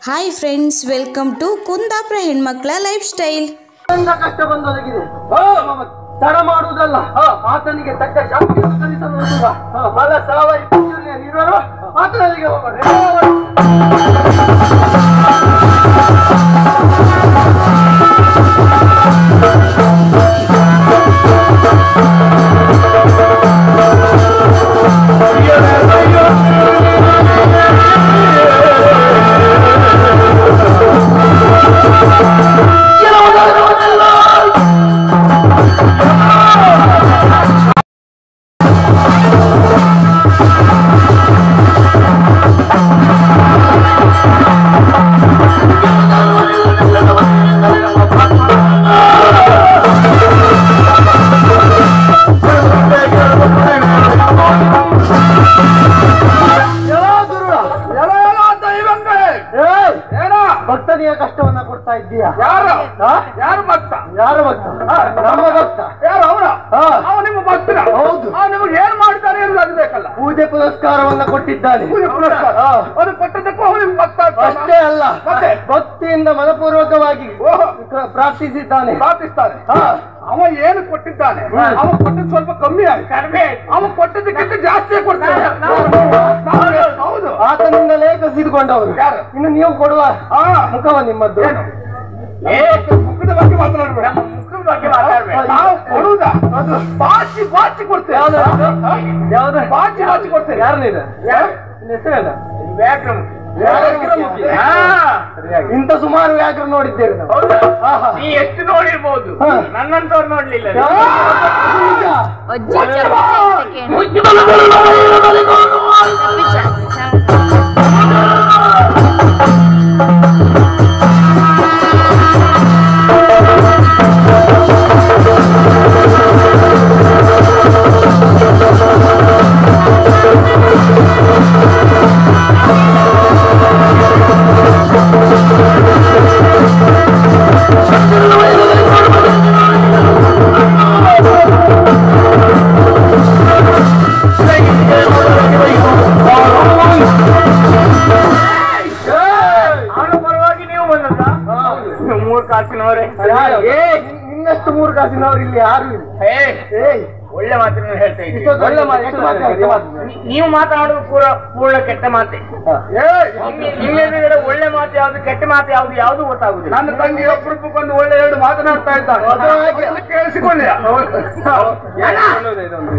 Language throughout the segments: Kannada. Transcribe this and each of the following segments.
Hi friends, welcome to Kundapura ಹೆಣ್ಮಕ್ಳ ಲೈಫ್ ಸ್ಟೈಲ್. ಕಷ್ಟ ಬಂದೊದಗಿದೆ, ತಡ ಮಾಡುವುದಲ್ಲ, ಆತನಿಗೆ ತಕ್ಕ ಶಾಂತಿಯನ್ನು ಕಲಿಸಲು ಬಲ ಸಾವರಿ ನೀರರು ಆತನಿಗೆ ಭಕ್ತನಿಯ ಕಷ್ಟವನ್ನ ಕೊಡ್ತಾ ಇದ್ದೀಯಾ? ಯಾರು ಭಕ್ತ? ಯಾರು ಭಕ್ತ? ನಮ್ಮ ಭಕ್ತ. ಯಾರು ಅವರ? ನಿಮ್ಮ ಭಕ್ತರ. ಹೌದು. ನಿಮಗೆ ಏನ್ ಮಾಡ್ತಾರೆ ಅದು ಬೇಕಲ್ಲ. ಪೂಜೆ ಪುರಸ್ಕಾರವನ್ನ ಕೊಟ್ಟಿದ್ದಾನೆ. ಅದು ಕೊಟ್ಟದಕ್ಕೂ ಅವನಿಗೆ ಭಕ್ತ ಅಷ್ಟೇ ಅಲ್ಲ, ಭಕ್ತಿಯಿಂದ ಮನಪೂರ್ವಕವಾಗಿ ಪ್ರಾರ್ಥಿಸಿದ್ದಾನೆ, ಪ್ರಾರ್ಥಿಸ್ತಾನೆ. ಅವ ಏನು ಕೊಟ್ಟಿದ್ದಾನೆ, ಅವ ಕೊಟ್ಟದ್ದು ಸ್ವಲ್ಪ ಕಮ್ಮಿ ಆಗಿ ಕಡಿಮೆ, ಅವ ಕೊಟ್ಟದಕ್ಕಿಂತ ಜಾಸ್ತಿ ಕೊಡ್ತಾನೆ. ಹೌದು, ಆತನಿಂದಲೇ ಕಸಿದುಕೊಂಡವರು. ಇನ್ನು ನೀವು ಕೊಡುವ ಮುಖವ ನಿಮ್ಮದ್ದು. ಮುಖದ ಬಗ್ಗೆ ಮಾತನಾಡಬೇಡ, ಮುಖದ ಬಗ್ಗೆ ಮಾತಾಡಬೇಡ. ನಾವು ಕೊಡುವುದ ಅದು ಬಾಚಿ ಬಾಚಿ ಕೊಡ್ತೇವೆ. ಯಾವ್ದು ಬಾಚಿ ಬಾಚಿ ಕೊಡ್ತೇವೆ? ಯಾರನ್ನಿದೆ ಹೆಸರೇನ? ವ್ಯಾಕರಣ. ಇಂಥ ಸುಮಾರು ವ್ಯಾಕರಣ ನೋಡಿದ್ದೇವೆ ನಾವು. ನೀ ಎಷ್ಟು ನೋಡಿರ್ಬೋದು, ನನ್ನಂತವ್ರು ನೋಡ್ಲಿಲ್ಲ. ಇನ್ನಷ್ಟು ಮೂರು ಕಾಸಿನವರು ಇಲ್ಲಿ ಯಾರು ಇಲ್ಲ. ಒಳ್ಳೆ ಮಾತನ್ನು ಹೇಳ್ತಾ ಇದ್ದೀವಿ. ಒಳ್ಳೆ ನೀವು ಮಾತನಾಡುದು ಪೂರ್ಣ ಕೆಟ್ಟ ಮಾತೆ. ಒಳ್ಳೆ ಮಾತು ಯಾವ್ದು, ಕೆಟ್ಟ ಮಾತು ಯಾವ್ದು, ಯಾವ್ದು ಗೊತ್ತಾಗುದಿಲ್ಲ. ನನ್ನ ತಂಗಿ ಒಬ್ಬರಿಗೊಂದು ಒಳ್ಳೆ ಎರಡು ಮಾತನಾಡ್ತಾ ಇದ್ದಾಳೆ, ಕೇಳಿಸಿಕೊಳ್ಳಿ.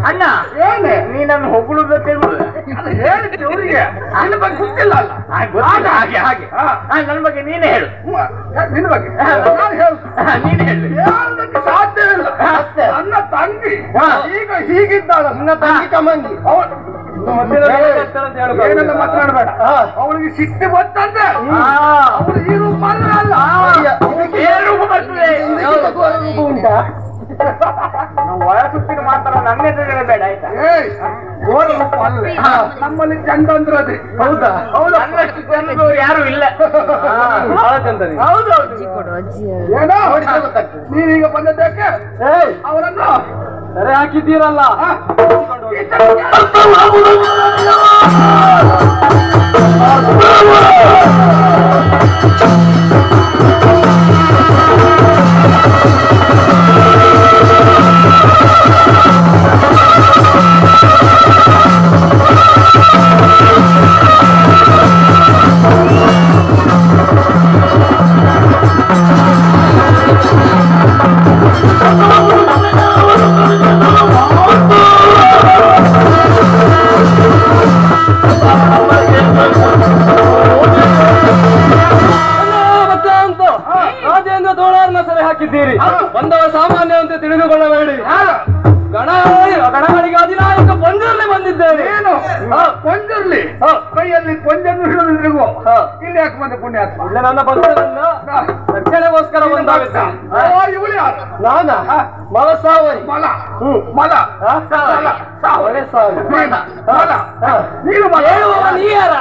ಅಣ್ಣ ಏನೇ ನೀ ನನ್ನ ಹೊಗಳುದ ಹೇಳಿದ್ದೆ ಅವರಿಗೆ, ನನ್ನ ಬಗ್ಗೆ ಗೊತ್ತಿಲ್ಲ ಅಲ್ಲ. ಹಾಗೆ ಹಾಗೆ ನನ್ನ ಬಗ್ಗೆ ನೀನೇ ಹೇಳು. ನಿನ್ನ ಬಗ್ಗೆ ನೀನು ಹೇಳು. ಹೇಳೋದಕ್ಕೆ ಸಾಧ್ಯವಿಲ್ಲ. ನನ್ನ ತಂಗಿ ಈಗ ಹೀಗಿದ್ದಾಳ, ನನ್ನ ತಂಗಿ ಕಮಂಗಿ. ಏನನ್ನ ಮಾತನಾಡಬೇಡ, ಅವಳಿಗೆ ಸಿಟ್ಟು ಬರ್ತಂತೆ. ಅವಳು ಈ ರೂಪ ಅಲ್ಲ, ಉಂಟಾ? ವಯಸ್ಸುತ್ತಿನ ಮಾತ್ರ ನನ್ನ ಎದುರು ಬೇಡ ಆಯ್ತಾ? ನಮ್ಮಲ್ಲಿ ಚಂದ ಅಂದ್ರೆ ಅದೇ. ಹೌದಾ? ಹೌದು, ನನ್ನಷ್ಟು ಚಂದ ಯಾರು ಇಲ್ಲ. ಬಹಳ ಚಂದ. ಹೌದೌದು. ಏನೋ ನೀವೀಗ ಬಂದದ್ದಕ್ಕೆ ಅವರನ್ನು ಸರಿ ಹಾಕಿದ್ದೀರಲ್ಲ. ಹಾಕಿದ್ದೀರಿ. ಬಂದವ ಸಾಮಾನ್ಯ ಅಂತ ತಿಳಿದುಕೊಳ್ಳಬೇಡಿ. ಗಣಗಳಿಗೆ ಅಧಿನಾಯಕ ಪಂಜರ್ಲಿ ಬಂದಿದ್ದೇನೆ. ಏನು ಪಂಜರ್ಲಿ? ಕೈಯಲ್ಲಿ ಪಂಜನ್ನು ಹಿಡಿದಿರುವ ಇಲ್ಲಿ ಯಾಕೆ ಬಂದ ಪುಣ್ಯಾತ್ಮ? ಇಲ್ಲ, ನನ್ನ ಬಂಧನನ್ನ ರಕ್ಷಣೆಗೋಸ್ಕರ ಬಂದಾಗುತ್ತೆ. ಇವಳು ಯಾರು? ನಾನ ಮಲ ಸಾವರಿ. ಮಲ ಮಲ ಸಾವರಿ ಸಾವರಿ ಮಲ. ನೀನು ಹೇಳುವ ನೀ ಯಾರ?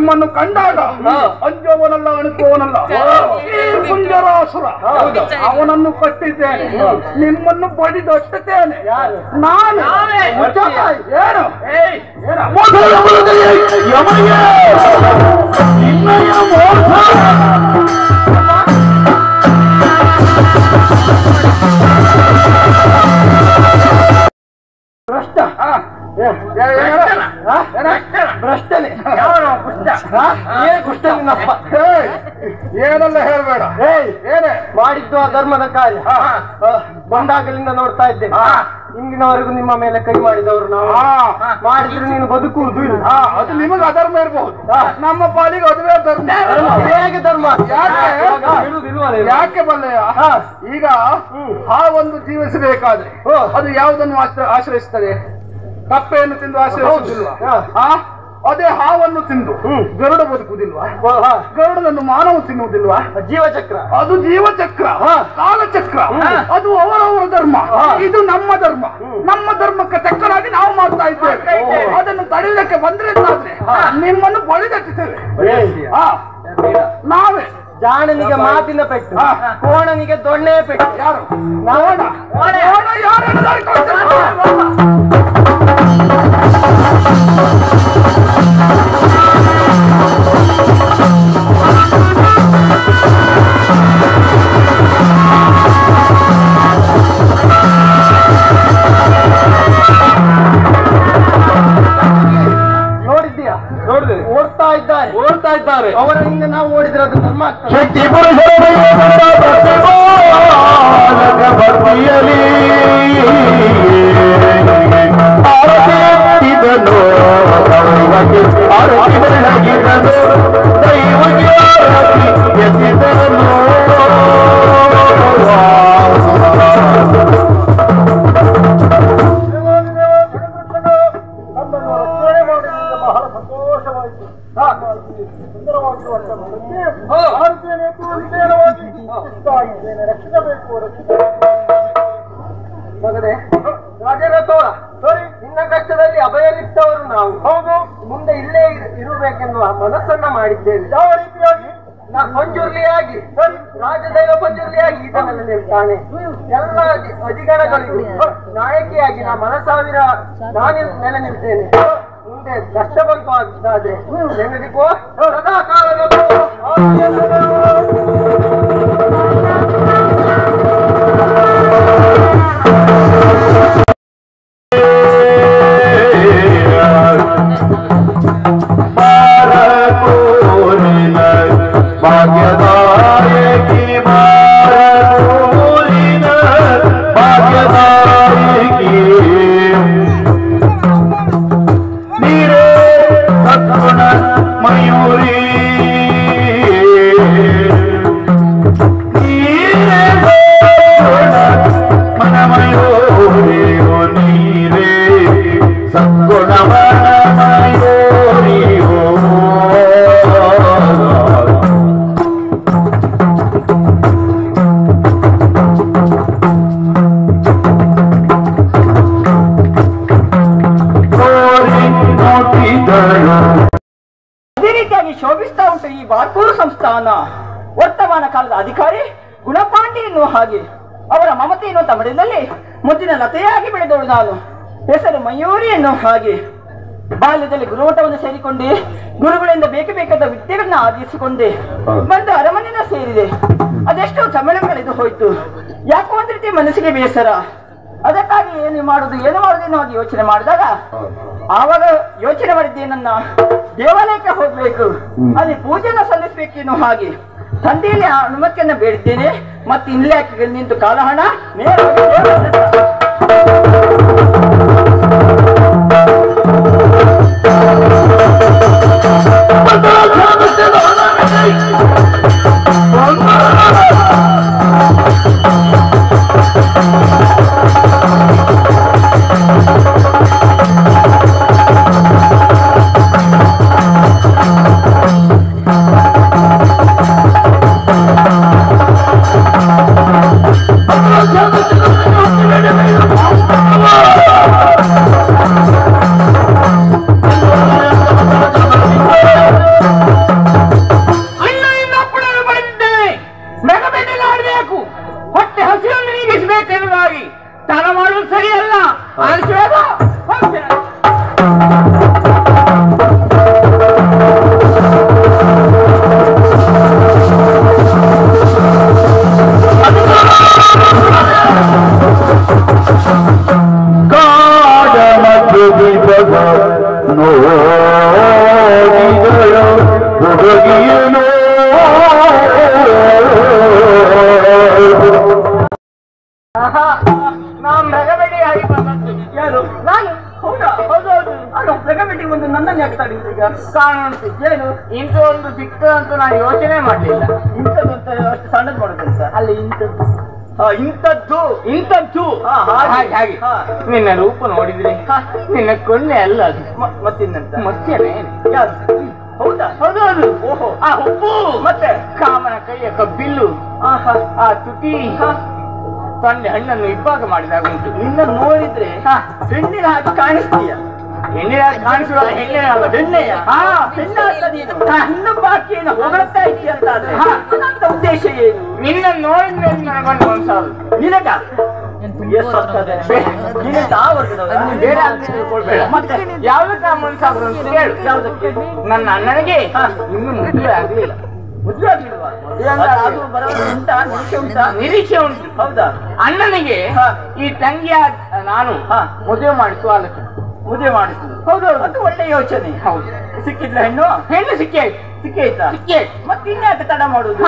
ನಿಮ್ಮನ್ನು ಕಂಡಾಗ ಅಂಜುವನಲ್ಲ ಅಣುಕುವನಲ್ಲ ಈ ಕುಂಜರಾಸುರ ಅವನನ್ನು ಕಟ್ಟಿದ್ದೇನೆ, ನಿಮ್ಮನ್ನು ಬಡಿದೊಟ್ಟುತ್ತೇನೆ ನಾನು. ಏನು ಭ್ರಷ್ಟ ಭ್ರಷ್ಟನೆ ಏನೆಲ್ಲ ಹೇಳ್ಬೇಡ. ಏನೇ ಮಾಡಿದ್ದು ಆ ಧರ್ಮದ ಕಾರ್ಯ ಬಂದಾಗಲಿಂದ ನೋಡ್ತಾ ಇದ್ದೇನೆ. ಇಂದಿನವರೆಗೂ ನಿಮ್ಮ ಮೇಲೆ ಕೈ ಮಾಡಿದವರು ನಾವು. ಮಾಡಿದ್ರೆ ನೀನು ಬದುಕುವುದು ಇಲ್ಲ. ಅದು ನಿಮಗೆ ಅಧರ್ಮ ಇರಬಹುದು, ನಮ್ಮ ಪಾಲಿಗೆ ಅದುವೇ ಧರ್ಮ. ಹೇಗೆ ಧರ್ಮ? ಯಾಕೆ ಬಲ್ಲೆಯ? ಈಗ ಆ ಒಂದು ಜೀವಿಸಬೇಕಾದ್ರೆ ಅದು ಯಾವುದನ್ನು ಆಶ್ರಯಿಸ್ತದೆ? ಕಪ್ಪೆಯನ್ನು ತಿಂದು ಆಶ್ರಯಿಸುವುದಿಲ್ವಾ? ಅದೇ ಹಾವನ್ನು ತಿಂದು ಗರುಡ ಬದುಕುವುದಿಲ್ವಾ? ಗರುಡನನ್ನು ಮಾನವ ತಿನ್ನುವುದಿಲ್ವಾ? ಜೀವಚಕ್ರ, ಅದು ಜೀವಚಕ್ರ, ಕಾಲಚಕ್ರ, ಅದು ಅವರವರ ಧರ್ಮ, ಇದು ನಮ್ಮ ಧರ್ಮ. ನಮ್ಮ ಧರ್ಮಕ್ಕೆ ತಕ್ಕನಾಗಿ ನಾವು ಮಾಡ್ತಾ ಇದ್ದೇವೆ. ಅದನ್ನು ತಡೆಯಲಿಕ್ಕೆ ಬಂದ್ರೆ ನಿಮ್ಮನ್ನು ಬಳಿದಟ್ಟಿದ್ದೇವೆ ನಾವೇ. ಜಾಣನಿಗೆ ಮಾತಿನ ಪೆಟ್ಟು, ಕೋಣನಿಗೆ ದೊಣ್ಣೆ ಪೆಟ್ಟು. ಯಾರು? ನೋಡಿದ್ದೀಯಾ? ನೋಡಿದೆ. ಓಡ್ತಾ ಇದ್ದಾರೆ. ಅವರ ಹಿಂದೆ ನಾವು ಓಡಿದ್ರೆ ಅದು ಧರ್ಮ ಆಗ್ತದೆ. ನಿನ್ನ ಕಷ್ಟದಲ್ಲಿ ಅಭಯನಿತ್ತವರು ನಾವು. ಹೌದು, ಮುಂದೆ ಇಲ್ಲೇ ಇರಬೇಕೆನ್ನುವ ಮನಸ್ಸನ್ನ ಮಾಡಿದ್ದೇವೆ. ಯಾವ ರೀತಿಯಾಗಿ? ಪಂಜುರ್ಲಿಯಾಗಿ, ರಾಜದೈವ ಪಂಜುರ್ಲಿಯಾಗಿ ಈತನಲ್ಲಿ ನಿಲ್ತಾನೆ. ಎಲ್ಲ ಅಧಿಕಾರಗಳಿಗೂ ನಾಯಕಿಯಾಗಿ ನಾ ಮನಸಾವಿರ ನಾನು ನೆಲೆ ನಿಲ್ತೇನೆ. ಮುಂದೆ ಕಷ್ಟ ಬಂತು ಆದ್ರೆ ನೆನದಿಕೋ ಸದಾ ಕಾಲದ ಶೋಭಿಸ್ತಾ ಉಂಟು ಈ ಬಾರ್ಕೂರು ಸಂಸ್ಥಾನ. ವರ್ತಮಾನ ಕಾಲದ ಅಧಿಕಾರಿ ಗುಣಪಾಂಡಿ ಎನ್ನುವ ಹಾಗೆ ಅವರ ಮಮತೆ ಎನ್ನುವ ತಮಿಳಿನಲ್ಲಿ ಮುದ್ದಿನ ಲತೆಯಾಗಿ ಬೆಳೆದವಳು ನಾನು. ಹೆಸರು ಮಯೂರಿ ಎನ್ನುವ ಹಾಗೆ ಬಾಲ್ಯದಲ್ಲಿ ಗುರುಮಠವನ್ನು ಸೇರಿಕೊಂಡೆ. ಗುರುಗಳಿಂದ ಬೇಕಾದ ವಿದ್ಯೆಗಳನ್ನ ಆರ್ಜಿಸಿಕೊಂಡೆ. ಬಂದು ಅರಮನೆಯ ಸೇರಿದೆ. ಅದೆಷ್ಟೋ ಸಮ್ಮೇಳನಗಳಿದು ಹೋಯ್ತು. ಯಾಕೋ ಒಂದ್ ರೀತಿ ಮನಸ್ಸಿಗೆ ಬೇಸರ. ಅದಕ್ಕಾಗಿ ಏನು ಮಾಡುದು ಎನ್ನುವ ಯೋಚನೆ ಮಾಡಿದಾಗ ಆವಾಗ ಯೋಚನೆ ಮಾಡಿದ್ದೇನನ್ನ ದೇವಾಲಯಕ್ಕೆ ಹೋಗ್ಬೇಕು, ಅಲ್ಲಿ ಪೂಜೆನ ಸಲ್ಲಿಸ್ಬೇಕೆನ್ನೋ ಹಾಗೆ ತಂದೆಯಲ್ಲಿ ಅನುಮತಿಯನ್ನ ಬೇಡಿದ್ದೇನೆ. ಮತ್ತೆ ಇಲ್ಲೇ ನಿಂತು ಕಾಲಹಣ Oh, ನಾನ್ ರಗಬೆಡಿ ಆಗಿ ಬಂದದ್ದು. ಯಾರು? ನಾನು. ಹೌದಾ? ಹೌದೌದು. ಅದು ರಗಬೆಡಿ ಬಂದು ನನ್ನನ್ನು ಯಾಕೆ ತಡೆಯುದು ಈಗ? ಕಾರಣ ಉಂಟು. ಏನು? ಇಂಥ ಒಂದು ಸಿಕ್ತು ಅಂತ ನಾನು ಯೋಚನೆ ಮಾಡ್ಲಿಲ್ಲ. ಇಂಥದ್ದು ಅಂತ ಅಷ್ಟು ಸಣ್ಣದು ಮಾಡುತ್ತಂತ ಅಲ್ಲಿ ಇಂಥದ್ದು. ಇಂಥದ್ದು ಇಂಥದ್ದು ಹಾಗೆ ನಿನ್ನ ರೂಪ ನೋಡಿದ್ರೆ ನಿನ್ನ ಕೊನ್ನೆ ಅಲ್ಲ ಅದು. ಮತ್ತಿನ್ನಂತ ಮತ್ತೇನೆ ಯಾರು? ಹೌದಾ? ಹೌದೌದು. ಓಹೋ, ಆ ಹುಬ್ಬು ಮತ್ತೆ ಕಾಮನ ಕೈಯ ಕಬ್ಬಿಲ್ಲು, ಆ ತುಟಿ ತಂದೆ ಹಣ್ಣನ್ನು ಇಬ್ಬಾಗ ಮಾಡಿದಾಗ ಉಂಟು. ನಿನ್ನ ನೋಡಿದ್ರೆ ಹೆಣ್ಣಿನ ಹಾಗೆ ಕಾಣಿಸ್ತೀಯ. ಹೆಣ್ಣಿನ ಹಾಗೆ ಕಾಣಿಸುವ ಹೆಣ್ಣೆ ಅಲ್ಲ, ಹೆಣ್ಣೆಯ ಹೆಣ್ಣು ಬಾಕಿಯನ್ನು ಹೊಗಳ್ತಾ ಇದೆಯ ಅಂತ ಆದ್ರೆ ನನ್ನ ಉದ್ದೇಶ ಏನು? ನಿನ್ನ ನೋಡಿದ್ರೆ ನನಗೊಂದು ಮನ್ಸಾದ್ರು. ನಿನಗ ಮತ್ತೆ ಯಾವ್ದಕ್ಕ ಮನ್ಸಾದ್ರು ಅಂತ ಕೇಳು. ಯಾವ್ದಕ್ಕೆ? ನನ್ನ ಅಣ್ಣನಿಗೆ ಇನ್ನು ಮದುವೆ ಆಗ್ಲಿಲ್ಲ. ಮದುವೆ ಆಗ್ಲಿಲ್ವಾ? ಅದು ಬರೋದು ಉಂಟಾ? ನಿರೀಕ್ಷೆ ಉಂಟಾ? ನಿರೀಕ್ಷೆ ಉಂಟು. ಹೌದಾ? ಅಣ್ಣನಿಗೆ ಈ ತಂಗಿಯ ನಾನು ಮದುವೆ ಮಾಡಿಸುವ ಆಲೋಚನೆ. ಮದುವೆ ಮಾಡಿಸುದು? ಹೌದೌದು. ಅದು ಒಳ್ಳೆ ಯೋಚನೆ. ಹೌದು. ಸಿಕ್ಕಿದ್ಲ ಹೆಣ್ಣು? ಹೆಣ್ಣು ಸಿಕ್ಕೈತಾ? ಮತ್ತೆ ಇನ್ಯಾಕೆ ತಡ ಮಾಡುದು?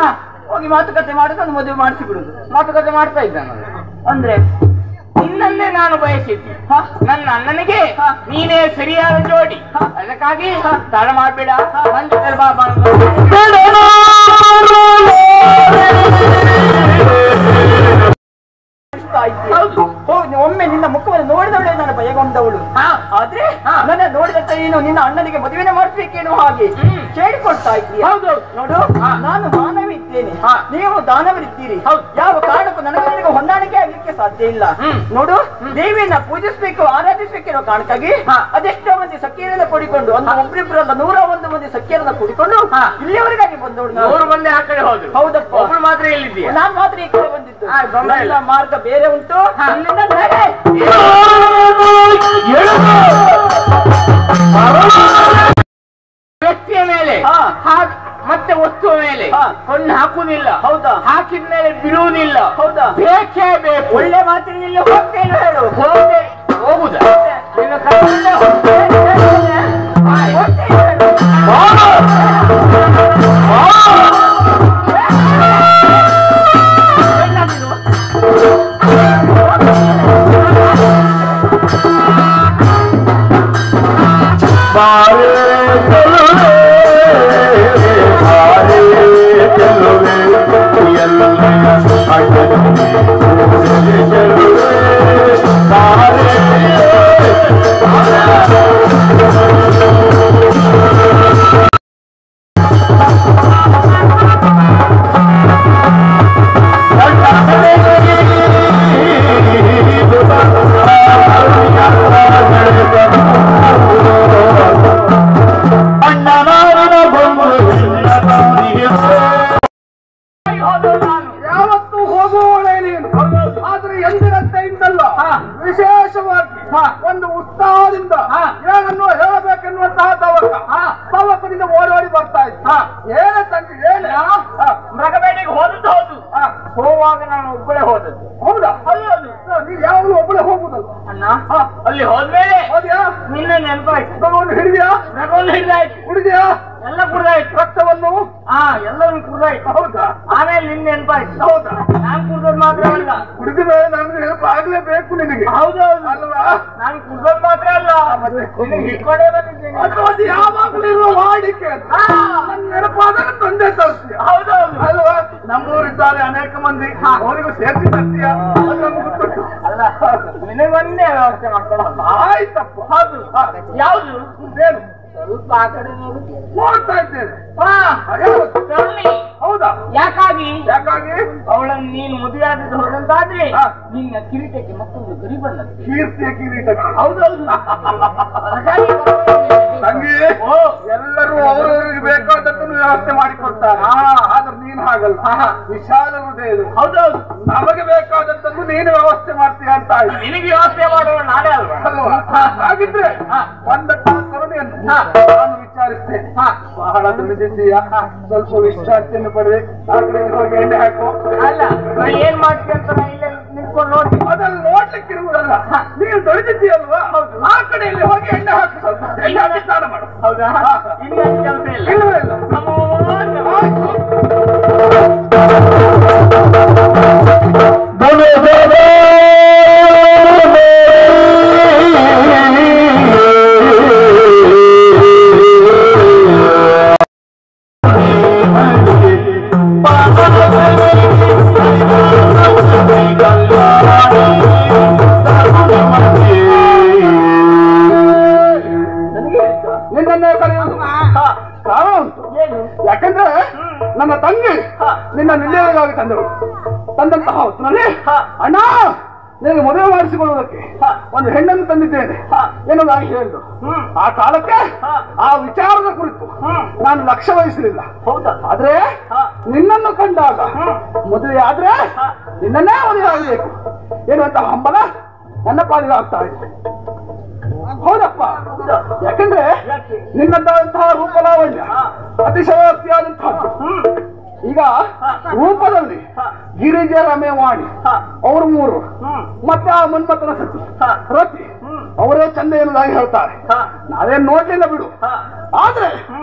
ಹೋಗಿ ಮಾತುಕತೆ ಮಾಡುದು, ಅದು ಮದುವೆ ಮಾಡಿಸಿ ಬಿಡುದು. ಮಾತುಕತೆ ಮಾಡ್ತಾ ಇದ್ದಾನ ಅಂದ್ರೆ ನಿನ್ನನ್ನೇ ನಾನು ಬಯಸಿದ್ದೆ. ನನ್ನ ಅಣ್ಣನಿಗೆ ನೀನೇ ಸರಿಯಾದ ಜೋಡಿ. ಅದಕ್ಕಾಗಿ ತಡ ಮಾಡ್ಬೇಡ. ಒಮ್ಮೆ ನಿನ್ನ ಮುಖವನ್ನು ನೋಡಿದವಳೆ ನಾನು ಭಯಗೊಂಡವಳು. ಆದ್ರೆ ನನ್ನ ನೋಡಿದ ನೀನು ನಿನ್ನ ಅಣ್ಣನಿಗೆ ಮದುವೆನೇ ಮಾಡಿಸ್ಬೇಕೇನೋ ಹಾಗೆ ಕೇಳಿಕೊಡ್ತಾ ಇದ್ದೀಯ. ನೋಡು, ನಾನು ಮಾನವಿದ್ದೇನೆ, ನೀವು ದಾನವರಿದ್ದೀರಿ. ಯಾವ ಕಾರಣಕ್ಕೂ ನನಗೆ ಹೊಂದಾಣಿಕೆ ಆಗ್ಲಿಕ್ಕೆ ಸಾಧ್ಯ ಇಲ್ಲ. ನೋಡು, ದೇವಿಯನ್ನ ಪೂಜಿಸ್ಬೇಕು, ಆರಾಧಿಸ್ಬೇಕಿರೋ ಕಾರಣಕ್ಕಾಗಿ ಅದೆಷ್ಟೋ ಮಂದಿ ಸಖಿಯರನ್ನ ಕೂಡಿಕೊಂಡು, ಒಂದು ಒಬ್ಬರಿಬ್ಬರಲ್ಲ 101 ಮಂದಿ ಸಖಿಯರನ್ನ ಕೂಡಿಕೊಂಡು ಇಲ್ಲಿಯವರೆಗಾಗಿ ಬಂದವಳು. 100 ಮಂದಿ ಆ ಕಡೆ ಹೋದ್ರು. ಹೌದಪ್ಪ. ಒಬ್ಬರು ಮಾತ್ರ ಎಲ್ಲಿದ್ದೀಯ? ನಾನು ಮಾತ್ರ ಈ ಕಡೆ ಬಂದಿದ್ದು. ಮಾರ್ಗ ಬೇರೆ ಉಂಟು. ವ್ಯಕ್ತಿಯ ಮೇಲೆ ಮತ್ತೆ ವಸ್ತುವ ಮೇಲೆ ಕೊಂಡು ಹಾಕುವುದಿಲ್ಲ. ಹೌದಾ? ಹಾಕಿದ ಮೇಲೆ ಬಿಡುವುದಿಲ್ಲ. ಹೌದಾ? ಬೇಕೇ ಬೇಕು. ಒಳ್ಳೆ ಮಾತಿನಲ್ಲಿ ಹೋಗ್ತೇನೆ ಹೇಳು. ಹೋಗುದಾ? ಯಾವತ್ತು ಹೋಗುವವಳೇ ನೀನು. ಆದ್ರೆ ಎಂದಿನಂತೆ ಇಂದಲ್ಲ, ವಿಶೇಷವಾಗಿ ಒಂದು ಉತ್ಸಾಹದಿಂದ ಏನನ್ನು ಹೇಳಬೇಕೆನ್ನುವಂತಹ ತವಕದಿಂದ ಓಡೋಡಿ ಬರ್ತಾ ಇದ್ದ. ಏನ ತಂಗಿ ಏನ? ಮೃಗಬೇಡಿಗೆ ಹೋದದ್ದು ಹೌದು. ಹೋಗುವಾಗ ನಾನು ಒಬ್ಬಳೇ ಹೋದದ್ದು. ಹೌದಾ? ಹೌದು. ನೀವು ಯಾವಾಗಲೂ ಒಬ್ಬಳೇ ಹೋಗುದಲ್ಲ ಅಣ್ಣ. ಅಲ್ಲಿ ಹೋದ್ಮೇಲೆ ಹೋದ್ಯಾ? ನಿನ್ನ ನೆನಪಾಯ್ತು. ಮೃಗವನ್ನು ಹಿಡಿದ್ಯಾ? ಮೃಗವನ್ನು ಹಿಡಿದಾಯ್ತು. ಕುಡಿದ್ಯಾ? ಎಲ್ಲ ಕುಡ್ದಾಯ್ತು. ರಕ್ತವನ್ನು ಎಲ್ಲರೂ ಕುಡ್ದಾಯ್ತು. ಹೌದಾ? ಆಮೇಲೆ ನಿನ್ನ ನೆನಪಾಯ್ತು. ಹೌದಾ? ನಾನು ಕುಡ್ದೋದು ಮಾತ್ರ ಅಲ್ಲ, ಕುಡಿದ ಮೇಲೆ ನನಗೆ ನೆನಪಾಗ್ಲೇಬೇಕು ನಿನಗೆ. ಹೌದೌದು ಅಲ್ವಾ? ನಾನು ಕುಡ್ದೋದು ಮಾತ್ರ ಅಲ್ಲ, ಹಿಡ್ಕೊಂಡೇ ಬಂದಿದ್ದೇನೆ. ಅದು ಯಾವಾಗಲೂ ಇರುವ ವಾಡಿಕೆ. ನನ್ನ ನೆನಪಾದಾಗ ತಂದೆ ತರ್ತೀಯ. ಹೌದೌದು ಅಲ್ವಾ? ನಮ್ಮೂರಿದ್ದಾರೆ ಅನೇಕ ಮಂದಿ, ಅವರಿಗೂ ಸೇರಿಸಿ ತರ್ತೀಯ. ಅದು ನಮ್ಗೆ ಗೊತ್ತುಂಟು ಅಲ್ಲ. ನಿನಗೊಂದೇ ವ್ಯವಸ್ಥೆ ಮಾಡ್ಕೊಳ್ಳ. ಆಯ್ತಪ್ಪ. ಹೌದು. ಯಾವುದು? ಏನು? ಸ್ವಲ್ಪ ಆ ಕಡೆ ನೋಡ್ತಾ ಇದ್ದೇನೆ. ಹೌದಾ? ಯಾಕಾಗಿ? ಅವಳನ್ನು ನೀನು ಮದುವೆ ಆದದ್ದು ಹೊರದಂತಾದ್ರೆ ನಿನ್ನ ಕಿರೀಟಕ್ಕೆ ಮತ್ತೊಂದು ಗರಿ ಬಂದಂತೆ. ಕೀರ್ತಿಯ ಕಿರೀಟಕ್ಕೆ? ಹೌದೌದು. ತಂಗಿ, ಎಲ್ಲರೂ ಅವರವರಿಗೆ ಬೇಕಾದದ್ದನ್ನು ವ್ಯವಸ್ಥೆ ಮಾಡಿಕೊಡ್ತಾರೆ. ಆದ್ರೆ ನೀನು ಹಾಗಲ್ಲ, ವಿಶಾಲ ಹೃದಯದು. ಹೌದೌದು. ನಮಗೆ ಬೇಕಾದದ್ದನ್ನು ನೀನು ವ್ಯವಸ್ಥೆ ಮಾಡ್ತೀಯ ಅಂತ. ನಿನಗೆ ವ್ಯವಸ್ಥೆ ಮಾಡುವ ನಾನೇ ಅಲ್ವಾ? ಹಾಗಿದ್ರೆ ಒಂದಕ್ಕೆ ಕರುಣೆಯನ್ನು ನಾನು ವಿಚಾರಿಸ್ತೇನೆ. ಬಹಳ ದುಡಿದಿದ್ದೀಯ, ಸ್ವಲ್ಪ ವಿಶ್ರಾಂತಿಯನ್ನು ಪಡೆದೆ. ಆ ಕಡೆ ಹೋಗಿ ಎಣ್ಣೆ ಹಾಕು. ಅಲ್ಲ, ಏನ್ ಮಾಡ್ತೀಯ ಅಂತ ಇಲ್ಲೇ ನಿಂತ್ಕೊಂಡು ನೋಡಿ. ಅದನ್ನು ನೋಡ್ಲಿಕ್ಕೆ ನೋಡ್ಲಿಕ್ಕಿರುವುದಲ್ಲ, ನೀನು ತೊಳೆದಿದ್ದೀಯಲ್ವಾ? ಆ ಕಡೆಯಲ್ಲಿ ಹೋಗಿ ಎಣ್ಣೆ ಹಾಕಿ ಸ್ವಲ್ಪ ಎಣ್ಣೆ ಹಾಕಿ ಸ್ನಾನ ಮಾಡು. ಹೌದಾ? ಇಲ್ಲವೇ ಇಲ್ಲ. ಯಾಕಂದ್ರೆ ನನ್ನ ತಂಗಿ ನಿನ್ನ ನಿಲ್ಲೆಗಾಗಿ ತಂದಂತಹ ಹೊತ್ತಿನಲ್ಲಿ ಅಣ್ಣ ನಿನಗೆ ಮದುವೆ ಮಾಡಿಸಿಕೊಳ್ಳುವುದಕ್ಕೆ ಒಂದು ಹೆಣ್ಣನ್ನು ತಂದಿದ್ದೇನೆ ಎನ್ನುವುದಾಗಿ ಹೇಳಿದ್ರು. ಆ ಕಾಲಕ್ಕೆ ಆ ವಿಚಾರದ ಕುರಿತು ನಾನು ಲಕ್ಷ್ಯ ವಹಿಸಲಿಲ್ಲ. ಆದ್ರೆ ನಿನ್ನನ್ನು ಕಂಡಾಗ ಮದುವೆ ಆದ್ರೆ ನಿನ್ನನ್ನೇ ಮದುವೆ ಆಗಬೇಕು ಎನ್ನುವಂತಹ ಹಂಬಲ ನನ್ನ ಪಾಲಿಗೆ ಆಗ್ತಾ ಇದೆ. ಹೌದಪ್ಪ, ಯಾಕಂದ್ರೆ ನಿನ್ನಂತಹ ರೂಪಲಾವಣ್ಯ ಅತಿಶಯೋಕ್ತಿಯಾದಂತಹದ್ದು. ಈಗ ರೂಪದಲ್ಲಿ ಗಿರಿಜಾ ರಮೇವಾಣಿ ಅವರು 3 ಮತ್ತೆ ಆ ಮನ್ಮಥನ ಸತಿ ರತಿ ಅವರೇ ಚಂದ ಎನ್ನುವುದಾಗಿ ಹೇಳ್ತಾರೆ. ನಾವೇನ್ ನೋಡ್ಲಿಲ್ಲ ಬಿಡು. ಆದ್ರೆ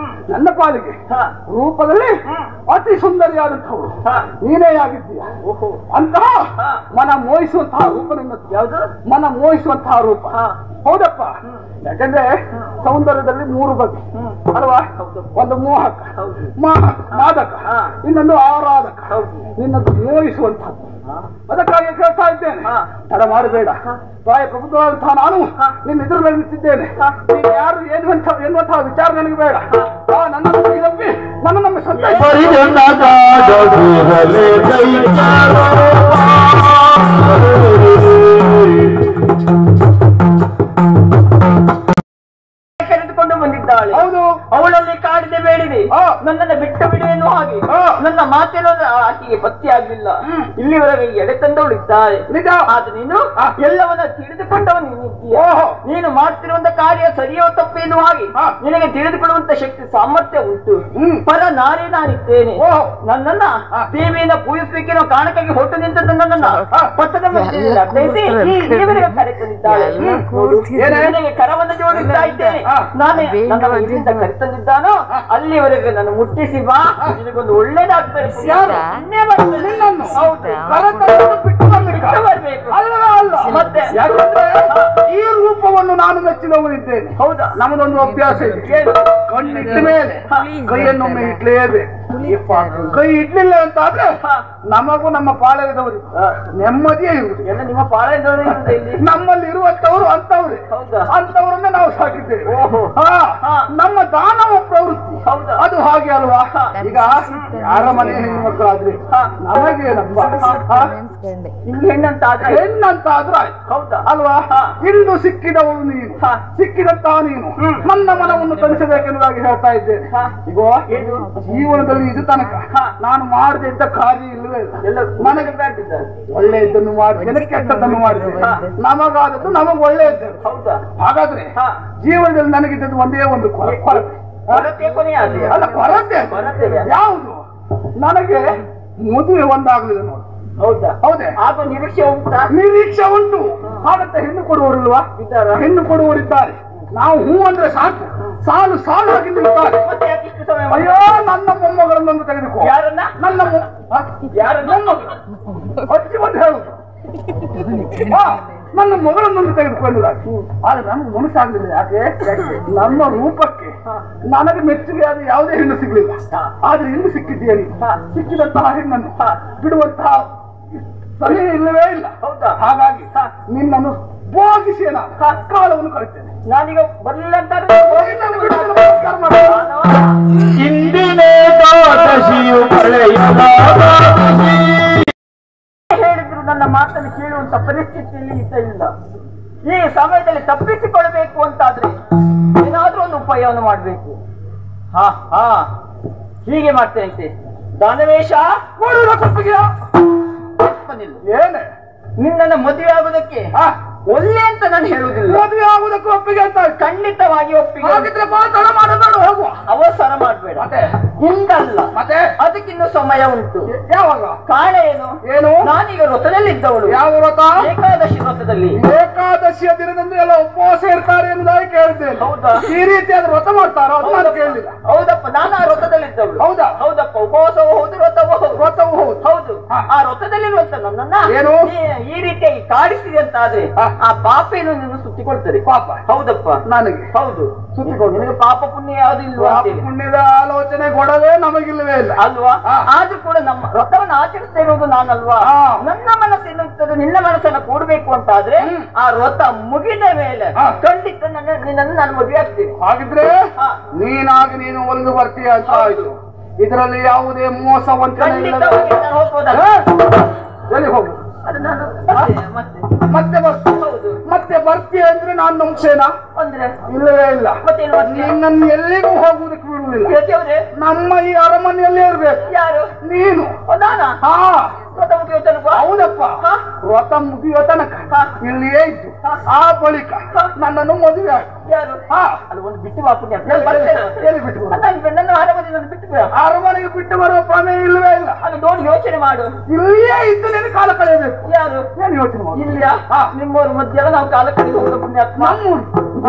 ನನ್ನ ಪಾಲಿಗೆ ರೂಪದಲ್ಲಿ ಅತಿ ಸುಂದರಿಯಾದಂಥವ್ರು ನೀನೇ ಆಗಿದ್ದೀಯ. ಅಂತಹ ಮನ ಮೋಹಿಸುವಂತಹ ರೂಪ ನಿನ್ನದು. ಯಾವುದು? ಮನ ಮೋಹಿಸುವಂತಹ ರೂಪ. ಹೌದಪ್ಪ, ಯಾಕಂದ್ರೆ ಸೌಂದರ್ಯದಲ್ಲಿ 3 ಬಗೆ ಅಲ್ವಾ? ಒಂದು ಮೋಹಕ, ಮಾದಕ, ಇನ್ನೊಂದು ಆರಾಧಕ. ನಿನ್ನದು ಮೋಹಿಸುವಂತಹದ್ದು. ಅದಕ್ಕಾಗಿ ಕೇಳ್ತಾ ಇದ್ದೇನೆ, ತಡ ಮಾಡಬೇಡ. ಪ್ರಾಯ ಪ್ರಬುದ್ಧವಾದಂತಹ ನಾನು ನಿನ್ನ ಎದುರಲ್ಲಿ ನಿಂತಿದ್ದೇನೆ. ನೀನು ಯಾರು ಎನ್ನುವಂತಹ ವಿಚಾರ ನನಗೆ ಬೇಡ. ನನ್ನನ್ನು ಕೈಗಪ್ಪಿ ನನ್ನ ನಮ್ಮ ಸ್ವಂತ ಕರೆದುಕೊಂಡು ಬಂದಿದ್ದಾಳೆ. ಹೌದು, ಅವಳಲ್ಲಿ ಕಾಡಿದೆ ಬೇಡಿದೆ ನನ್ನನ್ನು ಬಿಟ್ಟು ಬಿಡು ಎನ್ನುವ ಹಾಗೆ ನನ್ನ ಮಾತೇನೋ ಆಕೆಗೆ ಪತ್ತೆ ಆಗ್ಲಿಲ್ಲ. ಇಲ್ಲಿವರೆಗೆ ಎಡೆ ತಂದವಳಿದ್ದಾಳೆ ನಿಜ. ಆದ್ರೆ ನೀನು ಎಲ್ಲವನ್ನ ತಿಳಿದುಕೊಂಡವನು ನೀನಿದ್ದೀಯ. ನೀನು ಮಾಡ್ತಿರುವಂತ ಕಾರ್ಯ ಸರಿಯೋ ತಪ್ಪು ಎನ್ನುವ ಹಾಗೆ ನಿನಗೆ ತಿಳಿದುಕೊಳ್ಳುವಂತ ಶಕ್ತಿ ಸಾಮರ್ಥ್ಯ ಉಂಟು. ಪರ ನಾರೇ ನಾನಿದ್ದೇನೆ. ನನ್ನನ್ನ ದೇವಿಯನ್ನ ಪೂಜಿಸಬೇಕೇನೋ ಕಾರಣಕ್ಕಾಗಿ ಹೊಟ್ಟು ನಿಂತದ್ದು ನನ್ನನ್ನ ಪಟ್ಟದ ಮಧ್ಯದಲ್ಲಿ ಅರ್ಥೈಸಿ ಇಲ್ಲಿವರೆಗೆ ಕರೆ ತಂದಿದ್ದಾಳೆ. ನಿನಗೆ ಕರವನ್ನು ಜೋಡಿಸ್ತಾ ಇದ್ದೇನೆ. ನಾನೇ ನನ್ನ ಇಲ್ಲಿಂದ ಕರೆತಂದಿದ್ದಾನೋ ಅಲ್ಲಿವರೆಗೆ ನಾನು ಮುಟ್ಟಿಸಿ ಬಾ, ನಿನಗೊಂದು ಒಳ್ಳೇದಾಗ್ತದೆ. ಮತ್ತೆ ಯಾಕಂದ್ರೆ ಈ ರೂಪವನ್ನು ನಾನು ಮೆಚ್ಚಿದವನಿದ್ದೇನೆ. ಹೌದಾ? ನಮ್ಮದೊಂದು ಅಭ್ಯಾಸ ಇದೆ, ಕಣ್ಣಿಟ್ಟ ಮೇಲೆ ಕೈಯನ್ನೊಮ್ಮೆ ಇಟ್ಲೇಬೇಕು. ಕೈ ಇಡ್ಲಿಲ್ಲ ಅಂತ ಆದ್ರೆ ನಮಗೂ ನಮ್ಮ ಪಾಳಯದವರಿಗೂ ನೆಮ್ಮದಿಯೇ ಇರುವುದು. ಎಲ್ಲ ನಿಮ್ಮ ಪಾಳಯದವರು ನಮ್ಮಲ್ಲಿ ಇರುವಂತವ್ರು ಅಂತವ್ರೆ, ಅಂತವರನ್ನ ನಾವು ಸಾಕಿದ್ದೇವೆ. ನಮ್ಮ ದಾನವ ಪ್ರವೃತ್ತಿ ಅದು ಹಾಗೆ ಅಲ್ವಾ? ಈಗ ಯಾರ ಮನೆ ಹೆಣ್ಮಕ್ಳಾದ್ರೆ ನಮಗೆ ಹೆಣ್ಣಂತಾದ್ರೆ ಆಯ್ತು. ಹೌದಾ ಅಲ್ವಾ? ಇಂದು ಸಿಕ್ಕಿದವಳು ನೀನು, ಸಿಕ್ಕಿದಂತಹ ನೀನು ನನ್ನ ಮನವನ್ನು ತರಿಸಬೇಕೆನ್ನುವುದಾಗಿ ಹೇಳ್ತಾ ಇದ್ದೇನೆ. ಈಗ ಜೀವನದಲ್ಲಿ ಇದು ತನಕ ನಾನು ಮಾಡದೆ ಇದ್ದ ಕಾರ್ಯ ಇಲ್ಲವೇ ಇಲ್ಲ. ಎಲ್ಲ ನನಗೆ ಬೇಕಿದ್ದಾರೆ. ಒಳ್ಳೆಯದನ್ನು ಮಾಡಿದ್ದೇನೆ, ಕೆಟ್ಟದನ್ನು ಮಾಡಿದ್ದೇನೆ. ನಮಗಾದದ್ದು ನಮಗ್ ಒಳ್ಳೆಯದ್ದು. ಹೌದಾ? ಹಾಗಾದ್ರೆ ಜೀವನದಲ್ಲಿ ನನಗಿದ್ದದ್ದು ಒಂದೇ ಒಂದು ಕೊರತೆ. ಅಲ್ಲ, ಕೊರತೆ ಯಾವುದು? ನನಗೆ ಮದುವೆ ಒಂದಾಗಲಿಲ್ಲ ನೋಡಿ. ಹೌದಾ? ಹೌದೇ? ಆಗ ನಿರೀಕ್ಷೆ ಉಂಟಾ? ನಿರೀಕ್ಷೆ ಉಂಟು. ಹಾಗಂತ ಹೆಣ್ಣು ಕೊಡುವವರಿಲ್ವಾ? ಹೆಣ್ಣು ಕೊಡುವವರಿದ್ದಾರೆ. ನಾವು ಹೂ ಅಂದ್ರೆ ಸಾಕು, ಸಾಲು ಸಾಲಾಗಿ ನಿಲ್ತಾರೆ. ಅಯ್ಯೋ, ನನ್ನ ಮೊಮ್ಮಗಳನ್ನೊಂದು ತೆಗೆದುಕೋ. ಯಾರನ್ನ? ನನ್ನ ಮೊಮ್ಮಗಳು ಹಚ್ಚಿ ಬಂದು ಹೇಳುದು. ನನ್ನ ಮಗಳನ್ನೊಂದು ತೆಗೆದುಕೊಳ್ಳುವುದಾಗಿ. ಆದ್ರೆ ನಮ್ಗೆ ಮನಸ್ಸಾಗಲಿಲ್ಲ. ಯಾಕೆ? ನಮ್ಮ ರೂಪಕ್ಕೆ ನನಗೆ ಮೆಚ್ಚುಗೆ ಆದ ಯಾವುದೇ ಹೆಣ್ಣು ಸಿಗ್ಲಿಲ್ಲ. ಆದ್ರೆ ಇನ್ನು ಸಿಕ್ಕಿದ್ದೇನೆ. ಸಿಕ್ಕಿದಂತಹ ಹೆಣ್ಣನ್ನು ಬಿಡುವಂತಹ ಸಲಹೆ ಇಲ್ಲವೇ ಇಲ್ಲ. ಹೌದಾ? ಹಾಗಾಗಿ ನಿನ್ನನ್ನು ಭೋಗಿಸಿ ನಾನು ಕಾಲವನ್ನು ಕಳಿಸ್ತೇನೆ. ನಾನೀಗ ಬರ್ಲಿಲ್ಲ ಅಂತ ಹೇಳಿದ್ರು ನನ್ನ ಮಾತನ್ನು ಕೇಳುವಂತ ಪರಿಸ್ಥಿತಿಯಲ್ಲಿ ಇಲ್ಲ. ಈ ಸಮಯದಲ್ಲಿ ತಪ್ಪಿಸಿಕೊಳ್ಬೇಕು ಅಂತಾದ್ರೆ ಏನಾದ್ರೂ ಒಂದು ಉಪಾಯವನ್ನು ಮಾಡ್ಬೇಕು. ಹೀಗೆ ಮಾಡ್ತೇನೆ. ದಾನವೇಶ ಏನೇ ನಿನ್ನನ್ನು ಮದುವೆ ಆಗುವುದಕ್ಕೆ ಒಳ್ಳೆ ಅಂತ ನಾನು ಹೇಳುವುದಿಲ್ಲ. ಮದುವೆ ಆಗುವುದಕ್ಕೂ ಒಪ್ಪಿಗೆ ಅಂತ ಖಂಡಿತವಾಗಿ ಒಪ್ಪಿಗೆ. ಹಾಗಿದ್ರೆ ಮಾತಾಡ ಮಾಡಬೇಡ, ಹೋಗುವ. ಅವಸರ ಮಾಡಬೇಡ. ಇಂದಲ್ಲ ಮತ್ತೆ ಅದಕ್ಕಿನ್ನು ಸಮಯ ಉಂಟು. ಯಾವಾಗ? ಕಾರಣ ಏನು? ಏನು? ನಾನೀಗ ವ್ರತದಲ್ಲಿದ್ದವಳು. ಯಾವ ವ್ರತ? ಏಕಾದಶಿ ವ್ರತದಲ್ಲಿ. ಏಕಾದಶಿಯ ದಿನದಂದು ಎಲ್ಲ ಉಪವಾಸ ಇರ್ತಾರೆ ಎಂಬುದಾಗಿ ಕೇಳಿದ್ದೇನೆ. ಹೌದಾ? ಈ ರೀತಿಯಾದ ವ್ರತ ಮಾಡ್ತಾರೋ ಅದು ನಾನು ಕೇಳಿಲ್ಲ. ಹೌದಪ್ಪ, ನಾನು ಆ ವ್ರತದಲ್ಲಿದ್ದವಳು. ಹೌದಾ? ಹೌದಪ್ಪ, ಉಪವಾಸವೂ ಹೌದು, ವ್ರತವೂ ಹೌದು. ವ್ರತವೂ ಹೌದು. ಹೌದು. ಆ ವ್ರತದಲ್ಲಿರುವಂತ ನನ್ನನ್ನ ಏನು? ಈ ರೀತಿಯಾಗಿ ಕಾಡಿಸಿದೆ ಅಂತ ಆದ್ರೆ ಆ ಪಾಪ ಏನು ನಿನ್ನ ಸುತ್ತಿಕೊಳ್ತಾರೆ. ಪಾಪ? ಹೌದಪ್ಪ, ನನಗೆ ಹೌದು. ಸುತ್ತಿಕೊಂಡು ನಿನಗೆ ಪಾಪ ಪುಣ್ಯ ಯಾವ್ದು ಇಲ್ವಾ ಅಂತೇಳಿ. ಪುಣ್ಯದ ಆಲೋಚನೆ ಗೊಡವೆ ನಮಗಿಲ್ಲವೇ ಇಲ್ಲ ಅಲ್ವಾ? ಆದ್ರೂ ಕೂಡ ನಮ್ಮ ವ್ರತವನ್ನು ಆಚರಿಸ್ತಾ ಇರೋದು ನಾನಲ್ವಾ? ನನ್ನ ಮನಸ್ಸೇನುತ್ತದೆ ನಿನ್ನ ಮನಸ್ಸನ್ನ ಕೂಡಬೇಕು ಅಂತ ಆದ್ರೆ ಆ ವ್ರತ ಮುಗಿದ ಮೇಲೆ ಖಂಡಿತ ನಿನ್ನನ್ನು ನಾನು ಮದುವೆ ಆಗ್ತೀನಿ. ಹಾಗಿದ್ರೆ ನೀನಾಗಿ ನೀನು ಒಂದು ಬರ್ತೀಯ ಅಂತ ಆಯ್ತು. ಇದರಲ್ಲಿ ಯಾವುದೇ ಮೋಸ ವಂಚನೆ ಇಲ್ಲ. ಖಂಡಿತವಾಗಿ ನಾನು ಹೋಗ್ಬೋದಲ್ಲ? ಎಲ್ಲಿ ಹೋಗು? ಅದು ನಾನು ಮತ್ತೆ ಬರ್ತೀಯ? ಹೌದು. ಮತ್ತೆ ಬರ್ತೀಯ ಅಂದ್ರೆ ನಾನು ನಂಬ್ಸೇನಾ? ಅಂದ್ರೆ ಇಲ್ಲವೇ ಇಲ್ಲ. ಮತ್ತೇನು ಮಾಡ್ತೀಯ? ನಿನ್ನನ್ನು ಎಲ್ಲಿಗೂ ಹೋಗುವುದಕ್ಕೆ ಬಿಡುವುದಿಲ್ಲ. ಹೇಳ್ತೇವ್ರೆ? ನಮ್ಮ ಈ ಅರಮನೆಯಲ್ಲೇ ಇರ್ಬೇಕು. ಯಾರು? ನೀನು. ನಾನಾ? ಹಾ, ವ್ರತ ಮುಗಿಯೋ ತನಕ? ಹೌದಪ್ಪ. ವ್ರತ ಮುಗಿಯೋ ತನಕ ಇಲ್ಲಿಯೇ ಇದ್ದು ಆ ಬಳಿಕ ನನ್ನನ್ನು ಮದುವೆ ಆಗ. ಯಾರು? ಅದು ಒಂದು ಬಿಟ್ಟು ಬಾಪುಣ್ಯ. ಎಲ್ಲಿ ಬಿಟ್ಟು ಬರು? ನನ್ನ ಅರಮನೆಯನ್ನು ಬಿಟ್ಟು ಬರ. ಅರಮನೆಗೆ ಬಿಟ್ಟು ಬರುವ ಪ್ರಮೇಯ ಇಲ್ಲವೇ ಇಲ್ಲ. ಅದು ನೋಡಿ ಯೋಚನೆ ಮಾಡು. ಇಲ್ಲಿಯೇ ಇದ್ದು ನೀನು ಕಾಲ ಕಳೆಯಬೇಕು. ಯಾರು? ಏನು ಯೋಚನೆ ಮಾಡು? ಇಲ್ಲ, ನಿಮ್ಮವ್ರ ಮಧ್ಯೆ ನಾವು ಕಾಲ ಕಳೆದು ಹೋದ ಪುಣ್ಯಾತ್ಮ.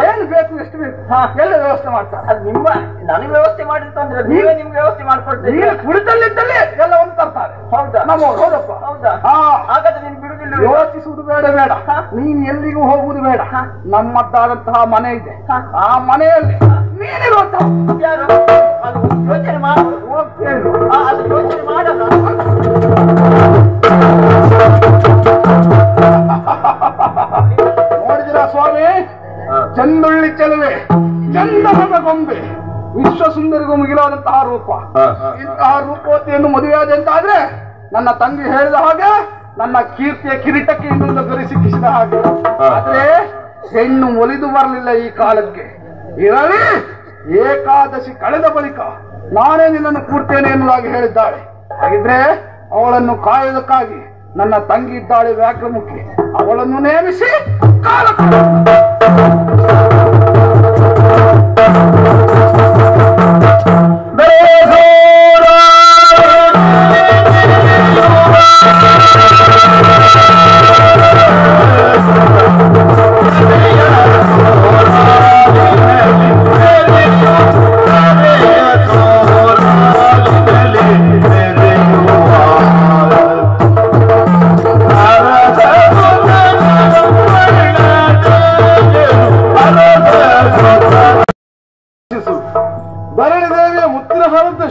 ಏನು ಬೇಕು ಎಷ್ಟು ಬೇಕು ಎಲ್ಲ ವ್ಯವಸ್ಥೆ ಮಾಡ್ತಾರೆ. ಅದು ನಿಮ್ಮ ನನಗೆ ವ್ಯವಸ್ಥೆ ಮಾಡಿರ್ತಂದ್ರೆ ನೀವೇ ನಿಮ್ಗೆ ವ್ಯವಸ್ಥೆ ಮಾಡ್ಕೊಳ್ತೀರಿ. ನೀನು ಕುಳಿತಲ್ಲಿದ್ದಲ್ಲಿ ಎಲ್ಲವನ್ನು ತರ್ತಾರೆ. ಹೌದಾ? ನಮ್ಮವ್ರು. ಹೌದಪ್ಪ. ಹೌದಾ? ಹಾಗಾದ್ರೆ ನೀನು ಬಿಡುದಿಲ್ಲ. ಯೋಚಿಸುವುದು ಬೇಡ ಬೇಡ. ನೀನ್ ಎಲ್ಲಿಗೂ ಹೋಗುವುದು ಬೇಡ. ನಮ್ಮದ್ದಾದಂತಹ ಮನೆ ಇದೆ. ಆ ಮನೆಯಲ್ಲಿ ನೀನಿರುವಂತ ಯಾರು? ಅದು ಯೋಚನೆ ಮಾಡು. ಅದು ಯೋಚನೆ ಮಾಡಲ್ಲ. ನೋಡಿದಿರ ಸ್ವಾಮಿ? ಚಂದುಳ್ಳಿ ಚೆಲುವೆ, ಚಂದನದ ಗೊಂಬೆ, ವಿಶ್ವ ಸುಂದರಿಗೂ ಮುಗಿಲಾದಂತಹ ರೂಪ. ಇಂತಹ ರೂಪವತಿಯನ್ನು ಮದುವೆಯಾದ ಅಂತಾದ್ರೆ ನನ್ನ ತಂಗಿ ಹೇಳಿದ ಹಾಗೆ ನನ್ನ ಕೀರ್ತಿಯ ಕಿರೀಟಕ್ಕೆ ಇನ್ನೊಂದು ಗರಿ ಸಿಕ್ಕಿಸಿದ ಹಾಗೆ. ಆದ್ರೆ ಹೆಣ್ಣು ಒಲಿದು ಬರಲಿಲ್ಲ ಈ ಕಾಲಕ್ಕೆ. ಇರಲಿ, ಏಕಾದಶಿ ಕಳೆದ ಬಳಿಕ ನಾನೇ ನಿನ್ನನ್ನು ಕೂಡ್ತೇನೆ ಎನ್ನುವುದಾಗಿ ಹೇಳಿದ್ದಾಳೆ. ಹಾಗಿದ್ರೆ ಅವಳನ್ನು ಕಾಯುವುದಕ್ಕಾಗಿ ನನ್ನ ತಂಗಿ ಇದ್ದಾಳೆ ವ್ಯಾಘ್ರಮುಖಿ. ಅವಳನ್ನು ನೇಮಿಸಿ ಕಾಲ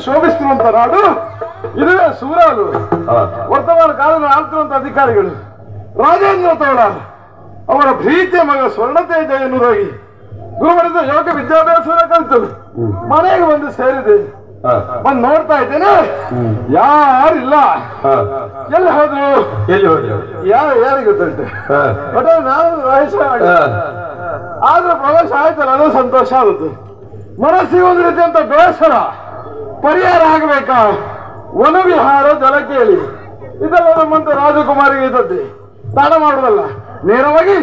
ಶೋಭಿಸುವಂತ ನಾಡು ಇದುವೇ ಸೂರಾಲು. ವರ್ತಮಾನ ಕಾಲದಲ್ಲಿ ಆಳ್ತಿರುವಂತ ಅಧಿಕಾರಿಗಳು ರಾಜೇಂದ್ರ ತೋಳ ಅವರ ಪ್ರೀತಿಯ ಮಗ ಸ್ವರ್ಣತೇಜ ಎನ್ನುವುದಾಗಿ ಗುರುಮಠದ ಯೋಗ ವಿದ್ಯಾಭ್ಯಾಸವನ್ನು ಕಲಿತು ಮನೆಗೆ ಬಂದು ಸೇರಿದೆ. ಬಂದು ನೋಡ್ತಾ ಇದ್ದೇನೆ, ಯಾರಿಲ್ಲ. ಎಲ್ಲಿ ಹೋದ್ರು? ಯಾರಿಗೆ ಗೊತ್ತುಂಟು? ಒಟ್ಟಾರೆ ನಾನು ವಯಸ್ಸು ಆದ್ರೂ ಪ್ರವೇಶ ಆಯ್ತಲ್ಲ, ಅದು ಸಂತೋಷ ಆಗುತ್ತೆ. ಮನಸ್ಸಿಗೆ ಒಂದು ರೀತಿಯಂತ ಬೇಸರ ಪರಿಹಾರ ಆಗಬೇಕಾ? ವನವಿಹಾರ ಜಲಕೇಳಿ ಇದೆಲ್ಲ ನಮ್ಮಂತ ರಾಜಕುಮಾರಿಗೆ ಇದ್ದದ್ದೇ. ತಡ ಮಾಡುವುದಲ್ಲ, ನೇರವಾಗಿ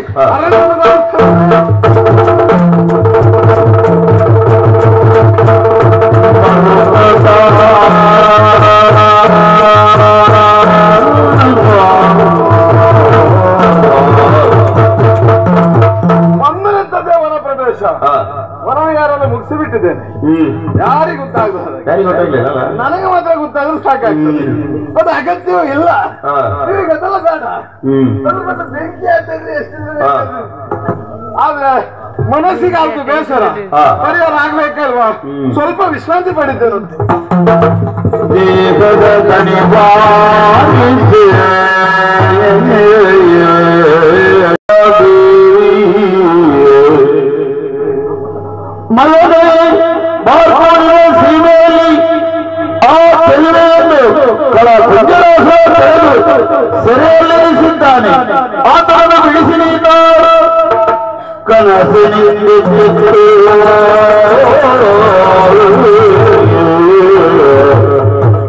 ಬಂದನಂತದ್ದೇ ವನ ಪ್ರದೇಶ. ವನವಿಹಾರ ಮುಗಿಸಿಬಿಟ್ಟಿದ್ದೇನೆ. ಯಾರಿಗೆ ಗೊತ್ತಾಗಬಹುದು? ನನಗೆ ಮಾತ್ರ ಗೊತ್ತಾಗಲು ಸಾಕಾಗ್ತದೆ. ಅದು ಅಗತ್ಯವೂ ಇಲ್ಲ. ಅದೆಲ್ಲ ಬೇಡ. ಸ್ವಲ್ಪ ಬೆಂಕಿ ಆಗ್ತದೆ ಎಷ್ಟು. ಆದ್ರೆ ಮನಸ್ಸಿಗೆ ಆಯ್ತು ಬೇಸರ ಪರಿಹಾರ ಆಗ್ಬೇಕಲ್ವಾ? ಸ್ವಲ್ಪ ವಿಶ್ರಾಂತಿ ಪಡಿದ್ದೇನಂತೆ. ದೇಹದ ಮಲದೆ ಬಾರ್ಕೊಳ್ಳುವ ಸೀಮೆಯಲ್ಲಿ ಆ ತೆಲುವೆಯನ್ನು ಸೆರೆಯಲ್ಲಿರಿಸಿದ್ದಾನೆ. ಆತನನ್ನು ಬಿಡಿಸಿ ನೀನು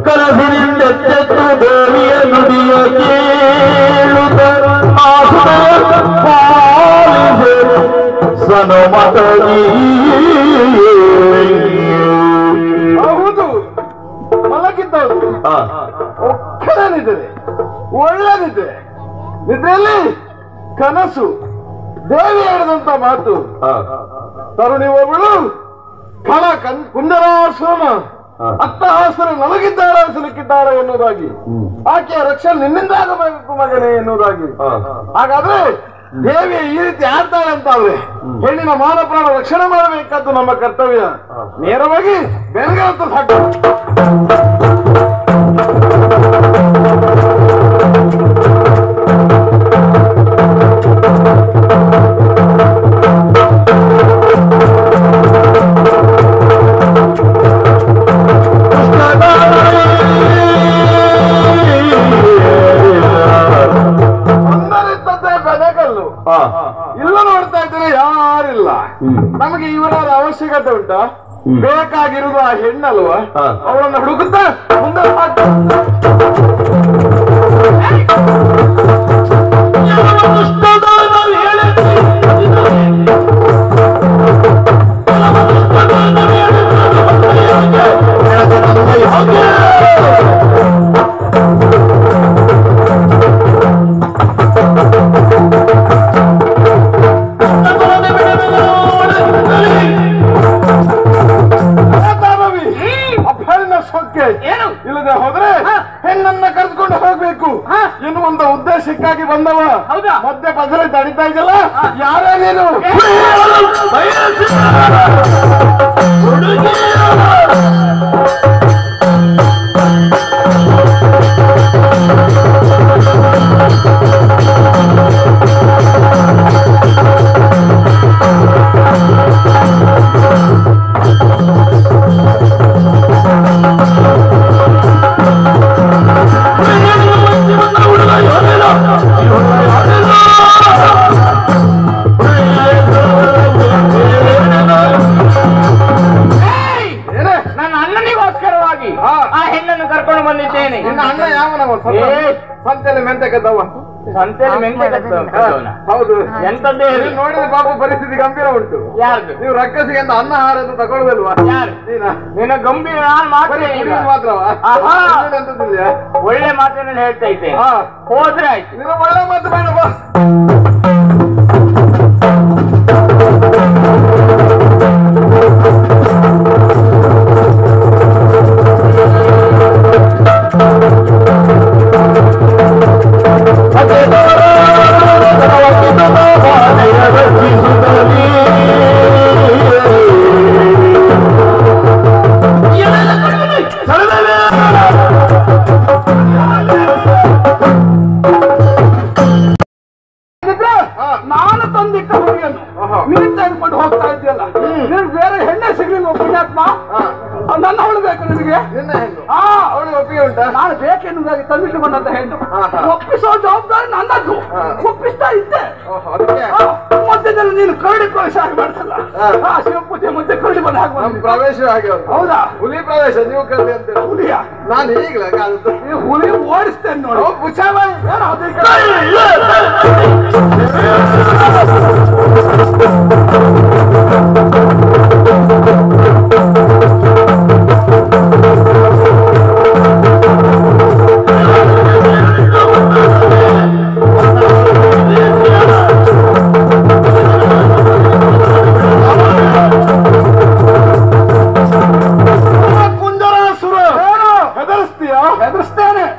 ಕನಸಿನಿಂದೆತ್ತು ದೇವಿಯ ನುಡಿಯ ಕೇಳುತ್ತ ಪಾಲಿಸೆ ಸನುಮತ. ಹೌದು, ಮಲಗಿದ್ದವರು ಒಕ್ಕಲಿದೆ, ಒಳ್ಳೆದಿದೆ. ನಿದ್ರೆಯಲ್ಲಿ ಕನಸು ದೇವಿ ಹೇಳಿದಂತ ಮಾತು. ತರುಣಿ ಒಬ್ಬಳು ಕಳ ಕುಂದರಾಶ್ರಮ ಅಟ್ಟಹಾಸರು ನಲಗಿದ್ದಾಳೆ ಸಿಲುಕಿದ್ದಾಳೆ ಎನ್ನುವುದಾಗಿ, ಆಕೆಯ ರಕ್ಷಣೆ ನಿನ್ನಿಂದ ಆಗಬೇಕು ಮಗನೇ ಎನ್ನುವುದಾಗಿ. ಹಾಗಾದ್ರೆ ದೇವಿ ಈ ರೀತಿ ಆಡ್ತಾಳೆ ಅಂತ ಆದ್ರೆ ಹೆಣ್ಣಿನ ಮಾನ ಪ್ರಾಣ ರಕ್ಷಣೆ ಮಾಡಬೇಕಾದ್ದು ನಮ್ಮ ಕರ್ತವ್ಯ. ನೇರವಾಗಿ ಬೆಳಗಾತ ಸಾಕು. ಇಲ್ಲ ನೋಡ್ತಾ ಇದ್ರೆ ಯಾರಿಲ್ಲ. ನಮಗೆ ಇವರ ಅವಶ್ಯಕತೆ ಉಂಟಾ? ಬೇಕಾಗಿರುವುದು ಆ ಹೆಣ್ಣಲ್ವಾ? ಅವಳನ್ನು ಹುಡುಕುತ್ತಾ ಮುಂದೆ ಇಲ್ಲದೆ ಹೋದ್ರೆ ಹೆಣ್ಣನ್ನ ಕರೆದುಕೊಂಡು ಹೋಗ್ಬೇಕು ಎನ್ನುವಂತ ಉದ್ದೇಶಕ್ಕಾಗಿ ಬಂದವ. ಮಧ್ಯೆ ಪದರ ತಡಿತಾ ಇದೆಯಲ್ಲ, ಯಾರೇ ನೀನು? ಸಂತೆಯಲ್ಲಿ ಮೆಂತೆ ಕದ್ದವ. ಸಂತೆಯಲ್ಲಿ ಮೆಂತೆ ಕದ್ದವ? ಹೌದು. ಎಂತದ್ದೇ ನೋಡಿದ್ರೆ ಪಾಪ ಪರಿಸ್ಥಿತಿ ಗಂಭೀರ ಉಂಟು. ಯಾರು ನೀವು ರಕ್ಕಸಿಗೆ ಅಂತ ಅನ್ನ ಆಹಾರ ಅಂತ ತಗೊಳ್ಳುದಲ್ವಾ? ಯಾರು ನಿನ್ನ ಗಂಭೀರ? ನಾನು ಮಾತ್ರವಾ? ಒಳ್ಳೆ ಮಾತನ್ನ ಹೇಳ್ತಾ ಇದ್ದೇನೆ. ಹೋದ್ರೆ ಆಯ್ತು. ನೀನು ಒಳ್ಳೆ ಮಾತು ಬೇಡವಾ? ನಾನು ತಂದಿಟ್ಟ ಹುಡುಗಿಯನ್ನು ನೀನ್ ತೆಗೆದುಕೊಂಡು ಹೋಗ್ತಾ ಇದ್ದೀಯಲ್ಲ, ನಿನಗೆ ಬೇರೆ ಹೆಣ್ಣೆ ಸಿಗ್ಲಿಲ್ಲ ಪುಣ್ಯಾತ್ಮ. ನನ್ನ ಅವಳು ಬೇಕು ನಿನಗೆ? ಅವಳಿಗೆ ಒಪ್ಪಿಗೆ ಉಂಟಾ? ನಾನು ಬೇಕೆನ್ನುವುದಾಗಿ ತಂದಿಟ್ಟುಕೊಂಡಂತ ಹೆಣ್ಣು, ಒಪ್ಪಿಸೋ ಜವಾಬ್ದಾರಿ ನನ್ನದು. ಒಪ್ಪಿಸ್ತಾ ಇದ್ದೆ. ಮಧ್ಯದಲ್ಲಿ ನೀನು ಕರಡಿ ಪ್ರವೇಶ ಆಗಿ ಮಾಡ್ತಲ್ಲ, ಶಿವಪೂಜೆ ಮಧ್ಯೆ ಕರಡಿ ಬಂದು ಹಾಕಿ ಪ್ರವೇಶ ಆಗಿ. ಹೌದಾ? ಹುಲಿ ಪ್ರವೇಶ ನೀವು ಕರಡಿ ಅಂತ? ಹುಲಿಯ? ನಾನು ಈಗಲೇ ಹುಲಿ ಓಡಿಸ್ತೇನೆ ನೋಡು.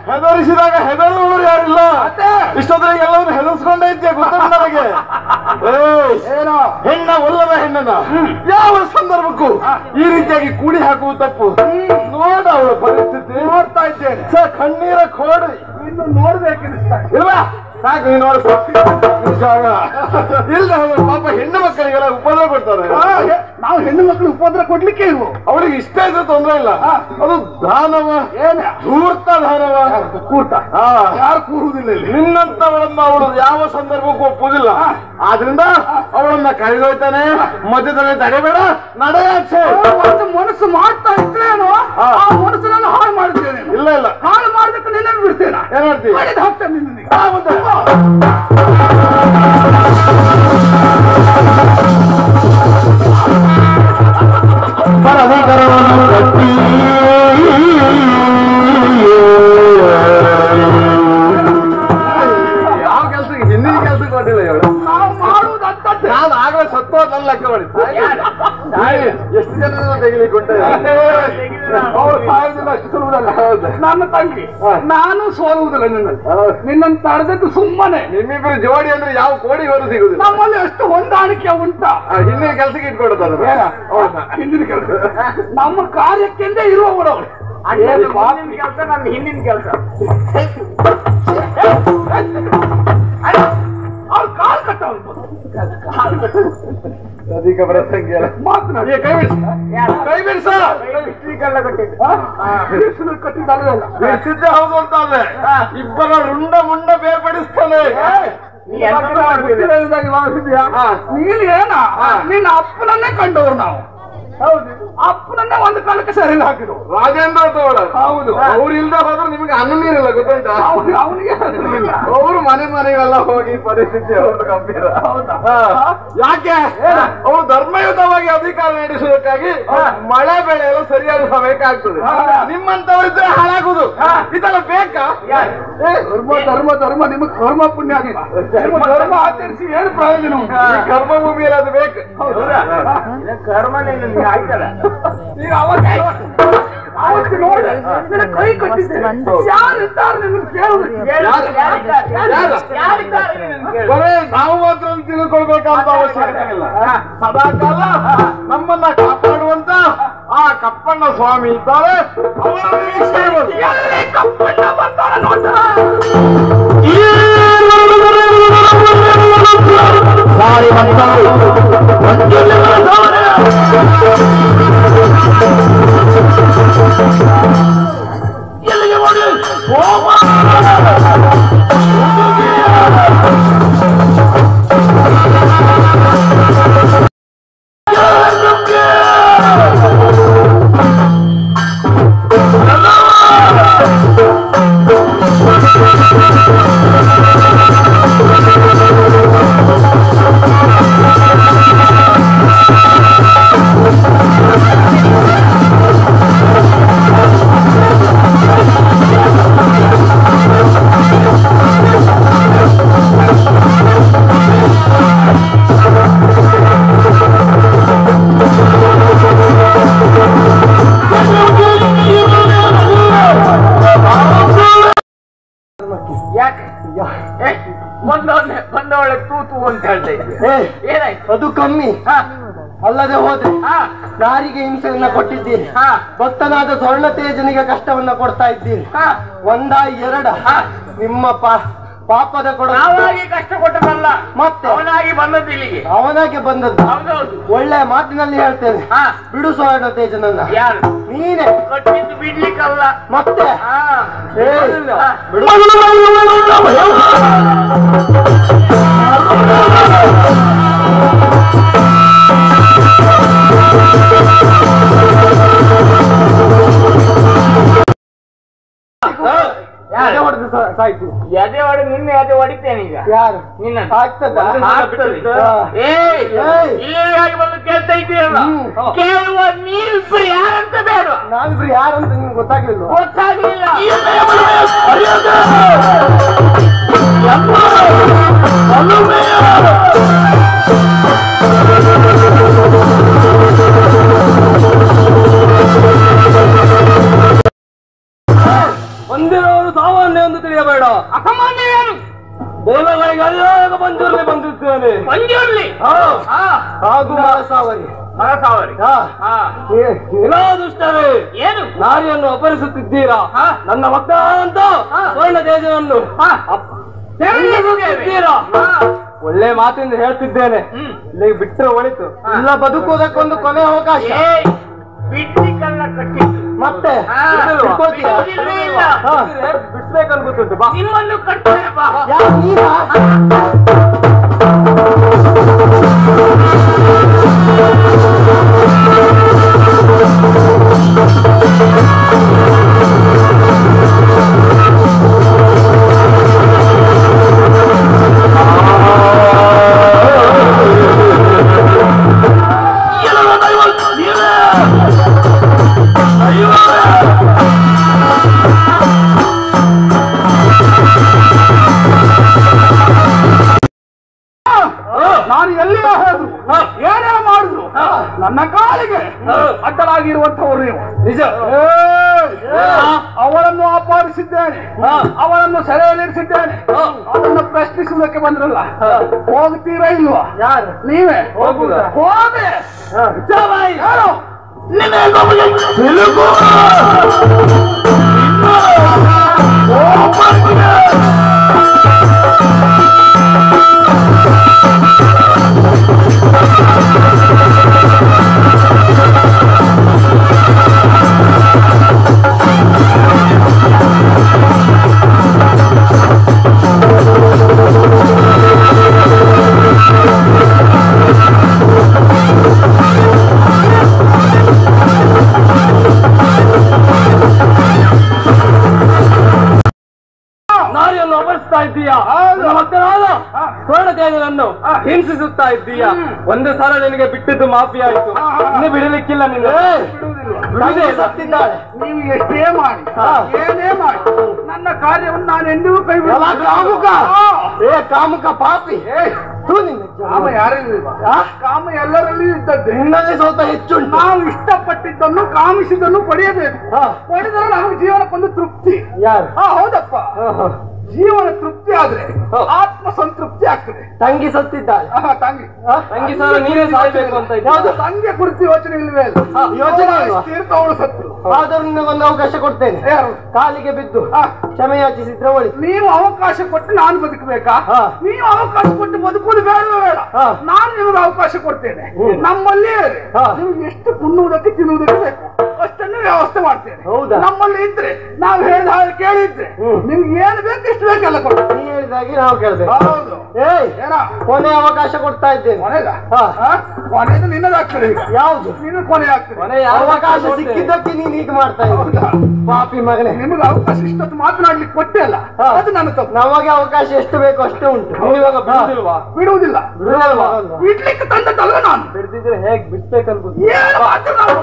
ಹೆದರಿಸಿದಾಗ ಹೆದರುವವರು ಯಾರಿಲ್ಲ. ಇಷ್ಟೊತ್ತಿಗೆ ಎಲ್ಲರೂ ಹೆದರ್ಸ್ಕೊಂಡೇ ಇದ್ದೆ ಗೊತ್ತ ನನಗೆ. ಏನೋ ಹೆಣ್ಣ ಒಲ್ಲದ ಹೆಣ್ಣನ ಯಾವ ಸಂದರ್ಭಕ್ಕೂ ಈ ರೀತಿಯಾಗಿ ಕೂಡಿ ಹಾಕುವುದು ತಪ್ಪು. ನೋಡ ಅವಳ ಪರಿಸ್ಥಿತಿ ನೋಡ್ತಾ ಇದ್ದೇನೆ. ಕಣ್ಣೀರ ಕೋಡಿ ಇನ್ನು ನೋಡ್ಬೇಕೆನಿಸ್ತಾ ಇಲ್ವಾ? ಸಾಕು ನೀನು ನೋಡ ಇಲ್ಲ. ಪಾಪ ಹೆಣ್ಣು ಮಕ್ಕಳಿಗೆಲ್ಲ ಉಪದ್ರ ಕೊಡ್ತಾರೆ. ನಾವು ಹೆಣ್ಣು ಮಕ್ಕಳು ಉಪದ್ರ ಕೊಡ್ಲಿಕ್ಕೆ ಇಲ್ವೋ? ಅವಳಿಗೆ ಇಷ್ಟ ಇದ್ರೆ ತೊಂದ್ರೆ ಇಲ್ಲ. ಅದು ದಾನವ, ಏನ ಧೂರ್ತ ದಾನವ. ಕೂಟ ಯಾರು ಕೂರುವುದಿಲ್ಲ ಇಲ್ಲಿ. ನಿನ್ನಂತವಳನ್ನ ಅವಳು ಯಾವ ಸಂದರ್ಭಕ್ಕೂ ಒಪ್ಪುವುದಿಲ್ಲ. ಆದ್ರಿಂದ ಅವಳನ್ನ ಕರೆದೊಯ್ತಾನೆ. ಮಧ್ಯದಲ್ಲಿ ತಡೆಬೇಡ, ನಡೆಯಾಚೆ. ಮನಸ್ಸು ಮಾಡ್ತಾ ಇದ್ರೇನು ಆ ಮನಸ್ಸು ನಾನು ಹಾಳು ಮಾಡಿದ್ದೇನೆ. ಇಲ್ಲ ಇಲ್ಲ, ಹಾಳು ಮಾಡ್ಬೇಕು ನಿನ್ನ ಬಿಡ್ತೇನೆ. ಏನ್ ಮಾಡ್ತೀವಿ? ಹಾಕ್ತೇನೆ ನಿನ್ನ. ಪರದಿಕರವನ್ನು ಕಟ್ಟಿ ಅವ್ರು ಸಾಯೋದಿಲ್ಲ ಅಷ್ಟು ಸುಲಭದಲ್ಲ. ನನ್ನ ತಂಗಿ ನಾನು ಸೋಲುವುದಿಲ್ಲ ನಿನ್ನನ್ನು ತಡೆದದ್ದು ಸುಮ್ಮನೆ. ನಿಮ್ಮಿಬ್ರು ಜೋಡಿ ಅಂದ್ರೆ ಯಾವ ಕೋಡಿ ಹೊರ ಸಿಗುದಿಲ್ಲ. ನಮ್ಮಲ್ಲಿ ಎಷ್ಟು ಹೊಂದಾಣಿಕೆ ಉಂಟಾ? ಹಿಂದಿನ ಕೆಲಸಕ್ಕೆ ಇಟ್ಕೊಡುತ್ತಾರೆ. ಹಿಂದಿನ ಕೆಲಸ ನಮ್ಮ ಕಾರ್ಯಕ್ಕೆಂದೇ ಇರುವವರು ಅವರು. ಕೆಲಸ ನನ್ನ ಹಿಂದಿನ ಕೆಲಸ. ಅವ್ರು ಕಾಲು ಕಟ್ಟವ್ರು ಅಧಿಕ ಪ್ರಸಂಗಿ ಮಾತನಾಡಿ ಕೈ ಬಿಡಿಸ ಕಟ್ಟಿದ್ದ ಹೌದು ಅಂತ ಅಂದ್ರೆ ಇಬ್ಬರ ರುಂಡ ಮುಂಡ ಬೇರ್ಪಡಿಸ್ತಾನೆ. ನೀನು ಏನ ನಿನ್ನ ಅಪ್ಪನನ್ನೇ ಕಂಡವರು ನಾವು. ಹೌದು, ಅಪ್ಪನನ್ನೇ ಒಂದು ಕಾಲಕ್ಕೆ ಸರಿ ಹಾಕಿದ್ರು ರಾಜೇಂದ್ರ ತೋಳ. ಹೌದು, ಅವ್ರು ಇಲ್ದ ಹೋದ್ರೆ ನಿಮ್ಗೆ ಅನ್ನ ನೀರಿಲ್ಲ ಗೊತ್ತುಂಟಾ? ಅವನಿಗೆ ಅವರು ಮನೆಗೆಲ್ಲ ಹೋಗಿ ಪರಿಸ್ಥಿತಿ ಅವ್ರದ್ದು ಗಂಭೀರ. ಯಾಕೆ ಅವರು ಧರ್ಮಯುತವಾಗಿ ಅಧಿಕಾರ ನಡೆಸುವುದಕ್ಕಾಗಿ ಮಳೆ ಬೆಳೆ ಎಲ್ಲ ಸರಿಯಾದ ಸಮಯಕ್ಕೆ ಆಗ್ತದೆ. ನಿಮ್ಮಂತವರಿದ್ರೆ ಹಾಳಾಗುದು ಇದೆಲ್ಲ ಬೇಕಾ? ಧರ್ಮ ಧರ್ಮ ನಿಮಗೆ ಕರ್ಮ ಪುಣ್ಯ ಆಗಿಲ್ಲ. ಧರ್ಮ ಆಚರಿಸಿ ಏನು ಪ್ರಯೋಜನ? ಕರ್ಮ ಭೂಮಿಯಲ್ಲಿ ಅದು ಬೇಕು. ಕರ್ಮನೇ ಆಯ್ತಲ್ಲ. ಈಗ ಅವತ್ತು ನೋಡಿ ಕೈ ಕಟ್ಟಿದ್ದೇನೆ. ನಾವು ಮಾತ್ರ ತಿಳ್ಕೊಳ್ಬೇಕಂತ ಅವಶ್ಯಕತೆ ಇಲ್ಲ. ಸದಾಕಾಲ ನಮ್ಮನ್ನ ಕಾಪಾಡುವಂತ ಆ ಕಪ್ಪಣ್ಣ ಸ್ವಾಮಿ ಇದ್ದಾರೆ. ಕಪ್ಪಣ್ಣ ಬರ್ತಾರೆ ಎಲ್ಲಿಗೆ ಮಾಡಿ ಬಂದವಳೆ ತೂತು ಅಂತ ಹೇಳ್ತಾ ಇದ್ದೆ. ಏನಾಯ್ತು? ಅದು ಕಮ್ಮಿ ಅಲ್ಲದೆ ಹೋದ್ರೆ ನಾರಿಗೆ ಹಿಂಸೆಯನ್ನ ಕೊಟ್ಟಿದ್ದೀರಿ. ಭಕ್ತನಾದ ಸ್ವರ್ಣ ತೇಜನಿಗೆ ಕಷ್ಟವನ್ನ ಕೊಡ್ತಾ ಇದ್ದೀರಿ. ಒಂದ ಎರಡ ನಿಮ್ಮ ಪಾಪದ ಕೊಡ ನಾವಾಗಿ ಕಷ್ಟ ಕೊಟ್ಟದಲ್ಲ, ಮತ್ತೆ ಅವನಾಗಿ ಬಂದದ್ದು ಇಲ್ಲಿಗೆ. ಅವನಾಗಿ ಬಂದದ್ದು ಒಳ್ಳೆ ಮಾತಿನಲ್ಲಿ ಹೇಳ್ತೇನೆ. ಬಿಡು ಸ್ವರ್ಣ ತೇಜನನ್ನ. ಯಾರು? ನೀನೆ ಕಟ್ಟಿದ್ದು ಬಿಡ್ಲಿಕ್ಕಲ್ಲ. ಮತ್ತೆ ಎದೆ ಹೊಡೆದು ನಿನ್ನೆ ಎದೆ ಹೊಡಿತೇನೆ ಈಗ. ಯಾರು? ನಿನ್ನ ಇಲ್ಲಿಗಾಗಿ ಬಂದು ಕೇಳ್ತಾ ಇದ್ದೀರಲ್ಲ, ಕೇಳುವ ನೀವಿಬ್ರು ಯಾರಂತ ಬೇಡ. ನಾವಿಬ್ರು ಯಾರಂತ ನಿಮ್ಗೆ ಗೊತ್ತಾಗ್ಲಿಲ್ಲ. ಗೊತ್ತಾಗ್ಲಿಲ್ಲ. ಬಂದಿರೋರು ಸಾಮಾನ್ಯ ಎಂದು ತಿಳಿಯಬೇಡ. ಅಸಾಮಾನ್ಯ ಏನು? ದೇವಗಳಿಗೆ ಅಲ್ಲಿವಾಗ ಬಂದಿರ್ತೇನೆ. ಬಂದಿರಲಿ. ಹಾಗೂ ಮರಸಾವರಿ ದುಷ್ಟರೇ, ಏನು ನಾರಿಯನ್ನು ಅಪಹರಿಸುತ್ತಿದ್ದೀರಾ? ನನ್ನ ಭಕ್ತನಾದಂತ ಸ್ವರ್ಣ ತೇಜನನ್ನು ಒಳ್ಳೆ ಮಾತಿಂದ ಹೇಳ್ತಿದ್ದೇನೆ. ಇಲ್ಲಿಗೆ ಬಿಟ್ಟರೆ ಒಳಿತು, ಇಲ್ಲ ಬದುಕುವುದಕ್ಕೊಂದು ಕೊನೆ ಅವಕಾಶ. ಬಿಡ್ಲಿಕ್ಕಲ್ಲ ಕಟ್ಟಿದ್ದು. ಮತ್ತೆ ಬಿಡ್ಬೇಕನ್ಗುತ್ತುಂಟು. ನಿಮ್ಮನ್ನು ಆಗಿರುವಂತವರು ನೀವು. ನಿಜ. ಅವಳನ್ನು ಅಪಹರಿಸಿದ್ದೇನೆ, ಅವಳನ್ನು ಸೆರೆಯಲ್ಲಿರಿಸಿದ್ದೇನೆ. ಅದನ್ನು ಪ್ರಶ್ನಿಸುವುದಕ್ಕೆ ಬಂದ್ರಲ್ಲ, ಹೋಗ್ತೀರಾ ಇಲ್ವಾ? ಯಾರು? ನೀವೇ ಹೋಗುದ? ಹೋದೆ. ಯಾರು? ನಾರಿಯನ್ನು ಅಪಹರಿಸ್ತಾ ಇದ್ದೀಯಾ? ಮಕ್ಕಳಾದ ಸ್ವರ್ಣದೇವರನ್ನು ಹಿಂಸಿಸುತ್ತಾ ಇದ್ದೀಯಾ? ಒಂದು ಸಲ ನಿನಗೆ ಬಿಟ್ಟಿದ್ದು ಮಾಫಿ ಆಯ್ತು, ಇನ್ನು ಬಿಡಲಿಕ್ಕಿಲ್ಲ. ನಿನ್ನ ಸತ್ತಿದ್ದಾಳೆ. ನೀವು ಎಷ್ಟೇ ಮಾಡಿ ಏನೇ ಮಾಡಿ ನನ್ನ ಕಾರ್ಯವನ್ನು ನಾನು ಎಂದಿಗೂ ಕೈ ಕಾಮುಕ ಕಾಮುಕ ಪಾಪಿ. ಕಾಮ ಯಾರಿಲ್ಲ, ಕಾಮ ಎಲ್ಲರಲ್ಲಿ ಇದ್ದದ್ದೇ. ನಿನ್ನಲ್ಲಿ ಸ್ವಲ್ಪ ಹೆಚ್ಚು. ನಾವು ಇಷ್ಟಪಟ್ಟಿದ್ದನ್ನು ಕಾಮಿಸಿದ್ದನ್ನು ಪಡೆಯಬೇಕು. ಪಡೆದರೆ ನಮಗೆ ಜೀವನಕ್ಕೊಂದು ತೃಪ್ತಿ. ಯಾರು? ಹೌದಪ್ಪ, ಜೀವನ ತೃಪ್ತಿ ಆದ್ರೆ ಆತ್ಮ ಸಂತೃಪ್ತಿ ಆಗ್ತದೆ. ತಂಗಿ ಸತ್ತಿದ್ದಾಳೆ. ತಂಗಿ ಸಾಲ ನೀವೇ ಸಾಯ್ಬೇಕು ಅಂತ ಯಾವ್ದು ತಂಗಿಯ ಕುರಿತು ಯೋಚನೆ ಇಲ್ವೇ ಇಲ್ಲ. ಯೋಚನೆ ತೀರ್ಥವಳು ಸತ್ತು. ಆದರೂ ನಿನಗೊಂದು ಅವಕಾಶ ಕೊಡ್ತೇನೆ. ಕಾಲಿಗೆ ಬಿದ್ದು ಕ್ಷಮೆ ಯಾಚಿಸಿದ್ರೆ ಒಳ್ಳೆ. ನೀವು ಅವಕಾಶ ಕೊಟ್ಟು ನಾನು ಬದುಕಬೇಕಾ? ನೀವು ಅವಕಾಶ ಕೊಟ್ಟು ಬದುಕುವುದು ಬೇಡವೇ ಬೇಡ. ನಾನು ನಿಮಗೆ ಅವಕಾಶ ಕೊಡ್ತೇನೆ. ನಮ್ಮಲ್ಲಿ ನಿಮ್ಗೆ ಎಷ್ಟು ತಿನ್ನುವುದಕ್ಕೆ ತಿನ್ನುವುದಕ್ಕೆ ಬೇಕು ಅಷ್ಟನ್ನು ವ್ಯವಸ್ಥೆ ಮಾಡ್ತೇನೆ. ನಮ್ಮಲ್ಲಿ ಇದ್ರೆ ನಾವು ಹೇಳಿದ ಹಾಗೆ ಕೇಳಿದ್ರೆ ನಿಮ್ಗೆ ಏನು ಬೇಕು ಎಷ್ಟು ಬೇಕೆಲ್ಲ ಕೊಡ್ತೇನೆ. ನೀ ಹೇಳಿದಾಗಿ ನಾವು ಕೇಳ್ತೇವೆ. ಹೌದು. ಕೊನೆ ಅವಕಾಶ ಕೊಡ್ತಾ ಇದ್ದೇನೆ. ಕೊನೆದು ನಿನ್ನದಾಗ್ತದೆ. ಈಗ ಯಾವುದು? ನಿನ್ನ ಕೊನೆ ಆಗ್ತದೆ. ಅವಕಾಶ ಸಿಕ್ಕಿದ್ದಕ್ಕೆ ನೀನು ಹೀಗೆ ಮಾಡ್ತಾ ಇದ್ದೀಯ ಪಾಪಿ ಮಗನೇ. ನಿಮಗೆ ಅವಕಾಶ ಇಷ್ಟೊತ್ತು ಮಾತನಾಡ್ಲಿಕ್ಕೆ ಕೊಟ್ಟೆ ಅಲ್ಲ, ಅದು ನನ್ನ ತಪ್ಪು. ನಮಗೆ ಅವಕಾಶ ಎಷ್ಟು ಬೇಕು ಅಷ್ಟೇ ಉಂಟು. ಇವಾಗ ಬಿಡುವುದಿಲ್ವಾ? ಬಿಡುವುದಿಲ್ಲ. ಬಿಡ್ಲಿಕ್ಕೆ ತಂದದ್ದಲ್ಲ ನಾನು. ಬಿಡ್ತಿದ್ರೆ ಹೇಗೆ ಬಿಡ್ಬೇಕನ್ಬೋದು. ಏನು ಮಾತು ನಾವು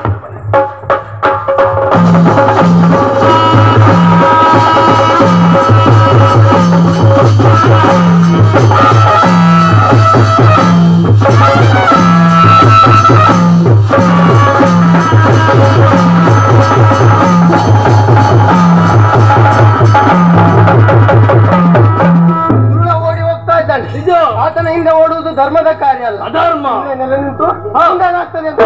ಓಡಿ ಹೋಗ್ತಾ ಇದ್ದಾನೆ. ನಿಜ. ಆತನ ಹಿಂದೆ ಓಡುವುದು ಧರ್ಮದ ಕಾರ್ಯ ಅಲ್ಲ, ಅಧರ್ಮ. ನೆಲೆ ನಿಂತು ಹಿಂಗಾಗ್ತದೆ ಅಂತ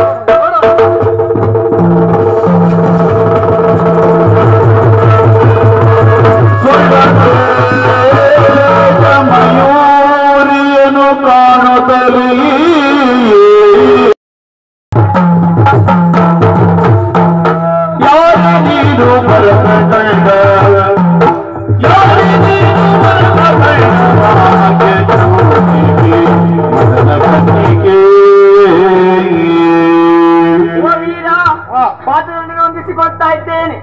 ಮಯೂರಿಯನು ಕಾಣುತ್ತಲೇ ಯಾರು ನೀನು ಬರತ ಕಂಡ, ಯಾರು ನೀನು ಬರತ ಪಾತ್ರನಿಗೆ ಹೊಂದಿಸಿಕೊಳ್ತಾ ಇದ್ದೇನೆ.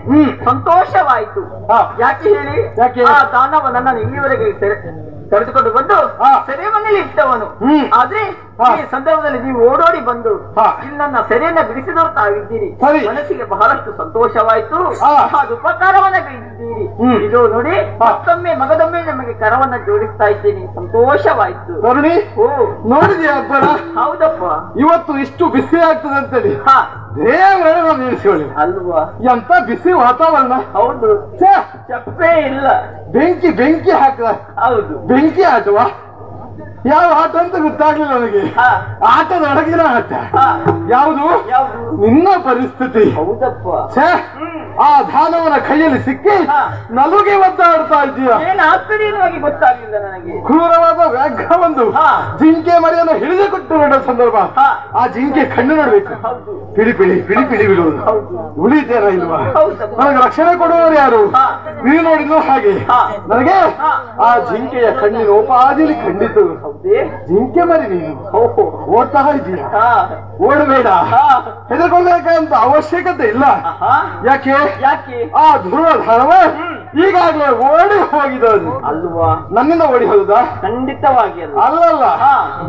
ಸಂತೋಷವಾಯಿತು. ಯಾಕೆ ಹೇಳಿ? ಆ ದಾನವ ನನ್ನನ್ನು ಇಲ್ಲಿವರೆಗೆ ತಡೆದುಕೊಂಡು ಬಂದು ಸೆರೆ ಮನೆಯಲ್ಲಿ ಇಟ್ಟವನು. ಆದ್ರೆ ಈ ಸಂದರ್ಭದಲ್ಲಿ ನೀವು ಓಡೋಡಿ ಬಂದು ಇಲ್ಲಿ ನನ್ನ ಸೆರೆಯನ್ನ ಬಿಡಿಸಿದವರು ತಾವಿದ್ದೀರಿ. ಮನಸ್ಸಿಗೆ ಬಹಳಷ್ಟು ಸಂತೋಷವಾಯಿತು. ಅದು ಉಪಕಾರವನ್ನ ಗೈದಿದ್ದೀರಿ. ಇದು ನೋಡಿ, ಮತ್ತೊಮ್ಮೆ ಮಗದೊಮ್ಮೆ ನಮಗೆ ಕರವನ್ನ ಜೋಡಿಸ್ತಾ ಇದ್ದೀನಿ. ಸಂತೋಷವಾಯ್ತು. ನೋಡಿದ್ಯಾ ಅಬ್ಬರ? ಹೌದಪ್ಪ. ಇವತ್ತು ಇಷ್ಟು ಬಿಸಿ ಆಗ್ತದೆ ಅಂತೇಳಿ ದೇವರೇ ನಾವು ನಿಲ್ಲಿಸೋಳಿ ಅಲ್ವಾ? ಎಂತ ಬಿಸಿ ವಾತಾವರಣ. ಹೌದು, ಚಪ್ಪೇ ಇಲ್ಲ. ಬೆಂಕಿ ಬೆಂಕಿ ಹಾಕದ. ಹೌದು, ಬೆಂಕಿ ಆಟವಾ? ಯಾವ ಆಟ ಅಂತ ಗೊತ್ತಾಗ್ಲಿಲ್ಲ ನನಗೆ. ಆಟದ ಅಡಗಿನ ಆಟ ಯಾವುದು? ನಿನ್ನ ಪರಿಸ್ಥಿತಿ. ಹೌದಪ್ಪ. ಆ ದಾನವನ ಕೈಯಲ್ಲಿ ಸಿಕ್ಕಿ ನಲುಗೆ ಒದ್ದಾಡ್ತಾ ಇದ್ದೀಯ. ಏನಾಗ್ತದೆ ಎನ್ನುವಾಗಿ ಗೊತ್ತಾಗ್ಲಿಲ್ಲ ನನಗೆ. ಕ್ರೂರವಾದ ವ್ಯಾಘ್ರ ಒಂದು ಜಿಂಕೆ ಮರಿಯನ್ನು ಹಿಡಿದುಕೊಟ್ಟು ಬಿಡೋ ಸಂದರ್ಭ. ಆ ಜಿಂಕೆ ಕಣ್ಣು ನೋಡ್ಬೇಕು. ಪಿಡಿ ಪಿಡಿ ಪಿಡಿ ಪಿಡಿ ಬಿಡುವುದು. ಉಳಿತೇನ ಇಲ್ವಾ? ನನಗೆ ರಕ್ಷಣೆ ಕೊಡುವವರು ಯಾರು? ನೀವು ನೋಡಿದ್ರು ಹಾಗೆ ನನಗೆ ಆ ಜಿಂಕೆಯ ಕಣ್ಣಿನ ಉಪಾದಿಲಿ ಖಂಡಿತು. ಜಿಂಕೆ ಮರಿ ನೀನು ಓಡ್ತಾ ಇದ್ದೀಯ. ಓಡಬೇಡ, ಹೆದರ್ಕೊಳ್ಬೇಕಂತ ಅವಶ್ಯಕತೆ ಇಲ್ಲ. ಯಾಕೆ? ಆ ದುರ್ಯೋಧನವ ಈಗಾಗಲೇ ಓಡಿ ಹೋಗಿದವನು ಅಲ್ವಾ? ನನ್ನಿಂದ ಓಡಿ ಹೋದ? ಖಂಡಿತವಾಗಿ ಅಲ್ಲಲ್ಲ,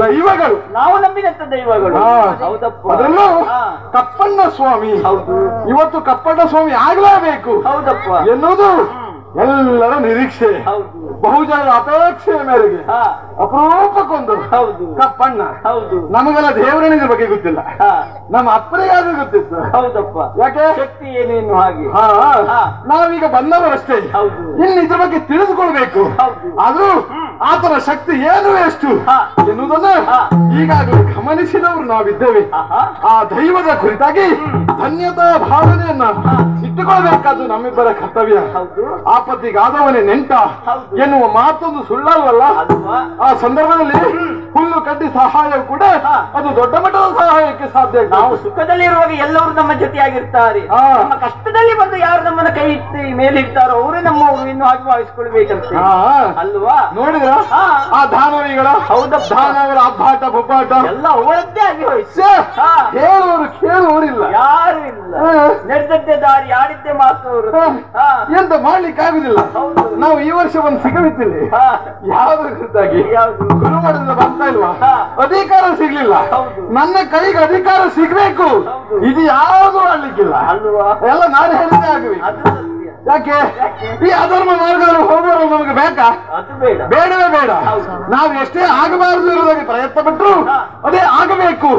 ದೈವಗಳು, ನಾವು ನಂಬಿದಂತ ದೈವಗಳು. ಹೌದಪ್ಪ. ಅದರಲ್ಲೂ ಕಪ್ಪಣ್ಣ ಸ್ವಾಮಿ. ಹೌದು, ಇವತ್ತು ಕಪ್ಪಣ್ಣ ಸ್ವಾಮಿ ಆಗ್ಲೇಬೇಕು. ಹೌದಪ್ಪ. ಎನ್ನುವುದು ಎಲ್ಲರ ನಿರೀಕ್ಷೆ, ಬಹುಜನರ ಅಪೇಕ್ಷೆಯ ಮೇರೆಗೆ ಅಪರೂಪಕ್ಕೊಂದು ಕಪ್ಪಣ್ಣ. ನಮಗೆಲ್ಲ ದೇವರಣಿಗೆ ಬಗ್ಗೆ ಗೊತ್ತಿಲ್ಲ, ನಮ್ಮ ಅಪ್ಪನಿಗಾದ್ರೂ ಗೊತ್ತಿತ್ತು. ಹೌದಪ್ಪ, ಯಾಕೆ ಶಕ್ತಿ ಏನೇನು ಹಾಗೆ. ನಾವೀಗ ಬಂದವರಷ್ಟೇ, ಇನ್ನು ಇದ್ರ ಬಗ್ಗೆ ತಿಳಿದುಕೊಳ್ಬೇಕು. ಆದ್ರೂ ಆತನ ಶಕ್ತಿ ಏನು ಎಷ್ಟು ಎನ್ನುವುದನ್ನ ಈಗಾಗಲೇ ಗಮನಿಸಿದವರು ನಾವಿದ್ದೇವೆ. ಆ ದೈವದ ಕುರಿತಾಗಿ ಧನ್ಯತಾ ಭಾವನೆಯನ್ನ ಇಟ್ಟುಕೊಳ್ಬೇಕಾದ್ದು ನಮ್ಮಿಬ್ಬರ ಕರ್ತವ್ಯ. ಆಪತ್ತಿಗಾದವನೇ ನೆಂಟ ಎನ್ನುವ ಮಾತೊಂದು ಸುಳ್ಳಲ್ವಲ್ಲ. ಆ ಸಂದರ್ಭದಲ್ಲಿ ಹುಲ್ಲು ಕಡ್ಡಿ ಸಹಾಯವು ಕೂಡ ಅದು ದೊಡ್ಡ ಮಟ್ಟದ ಸಹಾಯಕ್ಕೆ ಸಾಧ್ಯ. ನಾವು ಸುಖದಲ್ಲಿರುವಾಗ ಎಲ್ಲರೂ ನಮ್ಮ ಜೊತೆಯಾಗಿರ್ತಾರೆ, ನಮ್ಮ ಕಷ್ಟದಲ್ಲಿ ಬಂದು ಯಾರು ನಮ್ಮನ್ನ ಕೈ ಇಟ್ಟು ಮೇಲಿಡ್ತಾರೋ ಅವರೇ ನಮ್ಮವರು ಇನ್ನು ಆಗಿ ಭಾವಿಸ್ಕೊಳ್ಬೇಕಂತ ಅಲ್ವಾ? ನೋಡಿದ್ರ ಆ ದಾನವಿಗಳ ದಾನವರ ಅಬ್ಬಾಟ ಬೊಬ್ಬಾಟ ಎಲ್ಲ ಅವರದ್ದೇ ಆಗಿ ಹೋಯ್ತು. ಹೇಳುವವರು ಕೇಳುವವರಿಲ್ಲ, ಯಾರು ಇಲ್ಲ. ನಡೆದದ್ದೇ ದಾರಿ, ಆಡಿದ್ದೇ ಮಾತು ಅವರು. ಎಂತ ಮಾಡ್ಲಿಕ್ಕೆ ಆಗುದಿಲ್ಲ. ನಾವು ಈ ವರ್ಷ ಒಂದು ಸಿಗಬಿತ್ತಿಲ್ಲ. ಯಾವ್ದ್ರ ಕುರಿತಾಗಿ ಗುರುಮಠದಿಂದ ಬರ್ತಾ ಇಲ್ವಾ, ಅಧಿಕಾರ ಸಿಗ್ಲಿಲ್ಲ. ನನ್ನ ಕೈಗೆ ಅಧಿಕಾರ ಸಿಗ್ಬೇಕು, ಇದು ಯಾವುದು ಮಾಡ್ಲಿಕ್ಕಿಲ್ಲ ಅಲ್ವಾ? ಎಲ್ಲ ನಾನು ಹೇಳಿದ್ದೇ ಆಗಬೇಕು. ಯಾಕೆ ಈ ಅಧರ್ಮ ಮಾರ್ಗದಲ್ಲಿ ಹೋಗೋರು ನಮಗೆ ಬೇಕಾ? ಬೇಡವೇ ಬೇಡ. ನಾವು ಎಷ್ಟೇ ಆಗಬಾರದು ಇರೋದಾಗಿ ಪ್ರಯತ್ನ ಪಟ್ಟರು ಅದೇ ಆಗಬೇಕು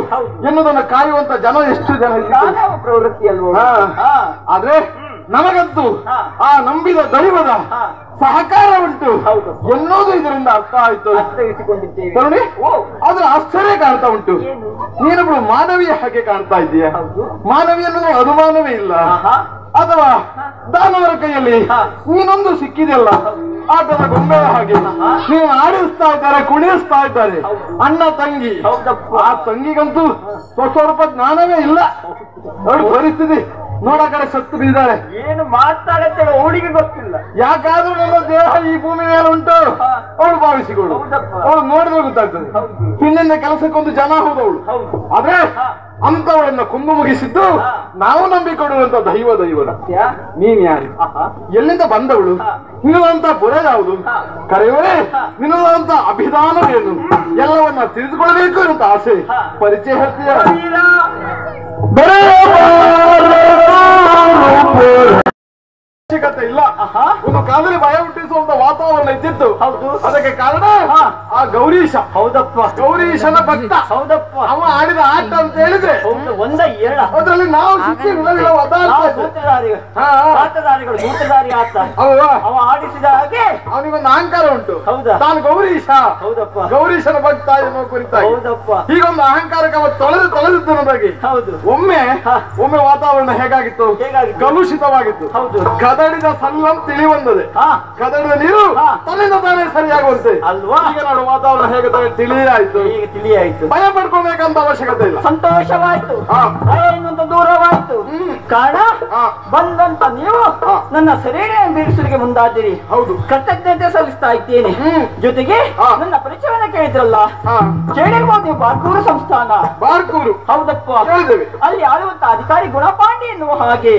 ಎನ್ನುವುದನ್ನು ಕಾಯುವಂತ ಜನ ಎಷ್ಟು ಜನ ಪ್ರವೃತ್ತಿ ಅಲ್ವಾ? ಆದ್ರೆ ನಮಗಂತೂ ಆ ನಂಬಿದ ದೈವದ ಸಹಕಾರ ಉಂಟು ಎನ್ನುವುದು ಇದರಿಂದ ಅರ್ಥ ಆಯ್ತು. ತರುಣಿ, ಆದ್ರೆ ಆಶ್ಚರ್ಯ ಕಾಣ್ತಾ ಉಂಟು. ನೀನೊಬ್ಳು ಮಾನವೀಯ ಹಾಗೆ ಕಾಣ್ತಾ ಇದ್ದೀಯ. ಮಾನವೀಯ ಅನ್ನೋದು ಅನುಮಾನವೇ ಇಲ್ಲ. ಅಥವಾ ದಾನವರ ಕೈಯಲ್ಲಿ ನೀನೊಂದು ಸಿಕ್ಕಿದೆಯಲ್ಲ, ಆಟದ ಗೊಂಬೆಯ ಹಾಗೆ ನೀವು ಆಡಿಸ್ತಾ ಇದ್ದಾರೆ, ಕುಣಿಸ್ತಾ ಇದ್ದಾರೆ ಅಣ್ಣ ತಂಗಿ. ಆ ತಂಗಿಗಂತೂ ಸ್ವಲ್ಪ ಜ್ಞಾನವೇ ಇಲ್ಲ. ಅವಳು ಪರಿಸ್ಥಿತಿ ನೋಡ ಕಡೆ ಸತ್ತು ಬಿದ್ದಾಳೆ. ಏನು ಮಾಡ್ತಾಳೆ ಅಂತ ಅವಳಿಗೆ ಗೊತ್ತಿಲ್ಲ. ಯಾಕಾದ್ರೂ ನನ್ನ ದೇಹ ಈ ಭೂಮಿ ಮೇಲೆ ಉಂಟು ಅವಳು ಭಾವಿಸಿಕೊಳ್ಳು. ಅವಳು ನೋಡಿದ್ರೆ ಗೊತ್ತಾಗ್ತದೆ. ಹಿಂದಿನ ಕೆಲಸಕ್ಕೊಂದು ಜನ ಹೋದವಳು. ಆದ್ರೆ ಅಂತವಳನ್ನ ಕುಂದು ಮುಗಿಸಿದ್ದು ನಾವು ನಂಬಿಕೊಡುವಂತ ದೈವದ. ನೀನ್ ಯಾರು? ಎಲ್ಲಿಂದ ಬಂದವಳು? ನಿನ್ನದಂತ ಬುರ ಯಾವುದು? ಕರೆಯವೇ ನಿನ್ನದಂತ ಅಭಿಧಾನವೇನು? ಎಲ್ಲವನ್ನ ತಿಳಿದುಕೊಳ್ಬೇಕು ಅಂತ ಆಸೆ. ಪರಿಚಯ ಹೇಳ್ತೀಯ? ಅವಶ್ಯಕತೆ ಇಲ್ಲ. ಒಂದು ಕಾಲದಲ್ಲಿ ಭಯ ಹುಟ್ಟಿಸುವಂತ ವಾತಾವರಣ ಇದ್ದಿತ್ತು. ಅದಕ್ಕೆ ಕಾರಣ ಆ ಗೌರೀಶ. ಹೌದಪ್ಪ, ಗೌರೀಶನ ಭಕ್ತ. ಹೌದಪ್ಪ, ಅವ ಆಡಿದ ಆಟ ಅಂತ ಹೇಳಿದ್ರೆ ಒಂದ ಎರಡ ಅದರಲ್ಲಿ ನಾವು ಸಿಕ್ಕಿ ಸೂತ್ರಧಾರಿ ಆತ. ಅವ ಆಡಿಸಿದ ಹಾಗೆ ಅವನಿಗೊಂದು ಅಹಂಕಾರ ಉಂಟು. ಹೌದಾ? ತಾನು ಗೌರೀಶ. ಹೌದಪ್ಪ, ಗೌರೀಶನ ಭಕ್ತ ಎನ್ನುವ ಕುರಿತಾಗಿ. ಹೌದಪ್ಪ, ಹೀಗೊಂದು ಅಹಂಕಾರಕ್ಕೆ ಅವ ತೊಳೆದಿದ್ದು ನಮಗೆ. ಹೌದು. ಒಮ್ಮೆ ವಾತಾವರಣ ಹೇಗಾಗಿತ್ತು? ಕಲುಷಿತವಾಗಿತ್ತು. ಹೌದು. ಕದಡಿದ ಸಲ್ಲಂ ತಿಳಿ ಬಂದದೆ. ಕದಡಿದ ನೀರು ತನ್ನಿಂದ ತಾನೇ ಸರಿಯಾಗುವಂತೆ ಅಲ್ವಾ? ಈಗ ನೋಡು ವಾತಾವರಣ ಹೇಗೆ ತಿಳಿಯಾಯ್ತು. ಈಗ ತಿಳಿಯಾಯ್ತು. ಭಯ ಪಡ್ಕೊಳ್ಬೇಕಂತ ಅವಶ್ಯಕತೆ ಇಲ್ಲ. ಸಂತೋಷವಾಯ್ತು, ಭಯದಿಂದ ದೂರವಾಯ್ತು. ಕಾರಣ ಬಂದಂತ ನೀವು ನನ್ನ ಶರೀರ ಬೀರಿಸಲಿಕ್ಕೆ ಮುಂದಾದಿರಿ. ಹೌದು, ಕೃತಜ್ಞತೆ ಸಲ್ಲಿಸ್ತಾ ಇದ್ದೇನೆ. ಜೊತೆಗೆ ನನ್ನ ಪರಿಚಯನ ಕೇಳಿದ್ರಲ್ಲ, ಕೇಳಿರ್ಬೋದು ನೀವು. ಬಾರ್ಕೂರು ಸಂಸ್ಥಾನ. ಬಾರ್ಕೂರು? ಹೌದಪ್ಪ, ಹೇಳಿದ್ದೇವೆ. ಅಲ್ಲಿ ಆಳುವಂತ ಅಧಿಕಾರಿ ಗುಣಪಾಂಡಿ ಎನ್ನುವ ಹಾಗೆ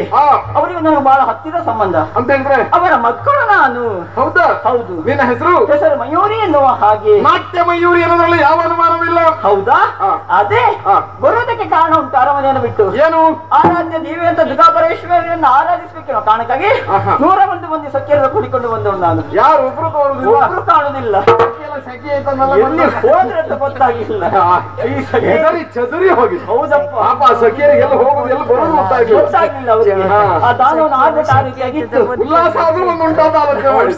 ಅವರಿಗೆ ನನಗೆ ಬಹಳ ಹತ್ತಿರ ಸಂಬಂಧ ಅಂತ ಹೇಳಿದ್ರೆ ಅವರ ಮಕ್ಕಳು ನಾನು. ಹೌದಾ? ಹೌದು. ನಿನ್ನ ಹೆಸರು ಮಯೂರಿ ಎನ್ನುವ ಹಾಗೆ. ನಾಟ್ಯ ಮಯೂರಿ ಅನ್ನೋದ್ರಲ್ಲಿ ಯಾವ ಅನುಮಾನವಿಲ್ಲ. ಹೌದಾ? ಅದೇ ಬರುವುದಕ್ಕೆ ಕಾರಣ ಉಂಟು. ಅರಮನೆಯನ್ನು ಬಿಟ್ಟು ಏನು? ಆರಾಧ್ಯ ದೇವಿ ಅಂತ ದುರ್ಗಾಪರೇಶ್ವರಿಯನ್ನು ಆರಾಧಿಸಬೇಕೆನ್ನೋ ಕಾರಣಕ್ಕಾಗಿ 101 ಮಂದಿ ಸಖ್ಯರನ್ನು ಕೂಡಿಕೊಂಡು ಬಂದವನು ನಾನು. ಯಾರು ಒಬ್ರು ತೋರುದಿಲ್ಲ, ಒಬ್ರು ಕಾಣುದಿಲ್ಲ. ಎಲ್ಲಿ ಹೋದ್ರೆ ಅಂತ ಗೊತ್ತಾಗಿಲ್ಲ. ಚದುರಿ ಹೋಗಿ. ಹೌದಪ್ಪ, ಪಾಪ ಸಖಿಯರಿಗೆ ಎಲ್ಲ ಹೋಗುದು ಎಲ್ಲ ಬರೋದು ಗೊತ್ತಾಗ್ಲಿಲ್ಲ ಅವರಿಗೆ. ಆ ದಾನವನ್ನು ಆಡ್ಬಿಟ್ಟು ಆ ರೀತಿಯಾಗಿತ್ತು. ಉಲ್ಲಾಸ ಆದ್ರೂ ಒಂದು ಉಂಟಾದ ಆಲೋಚನೆ ಮಾಡಿ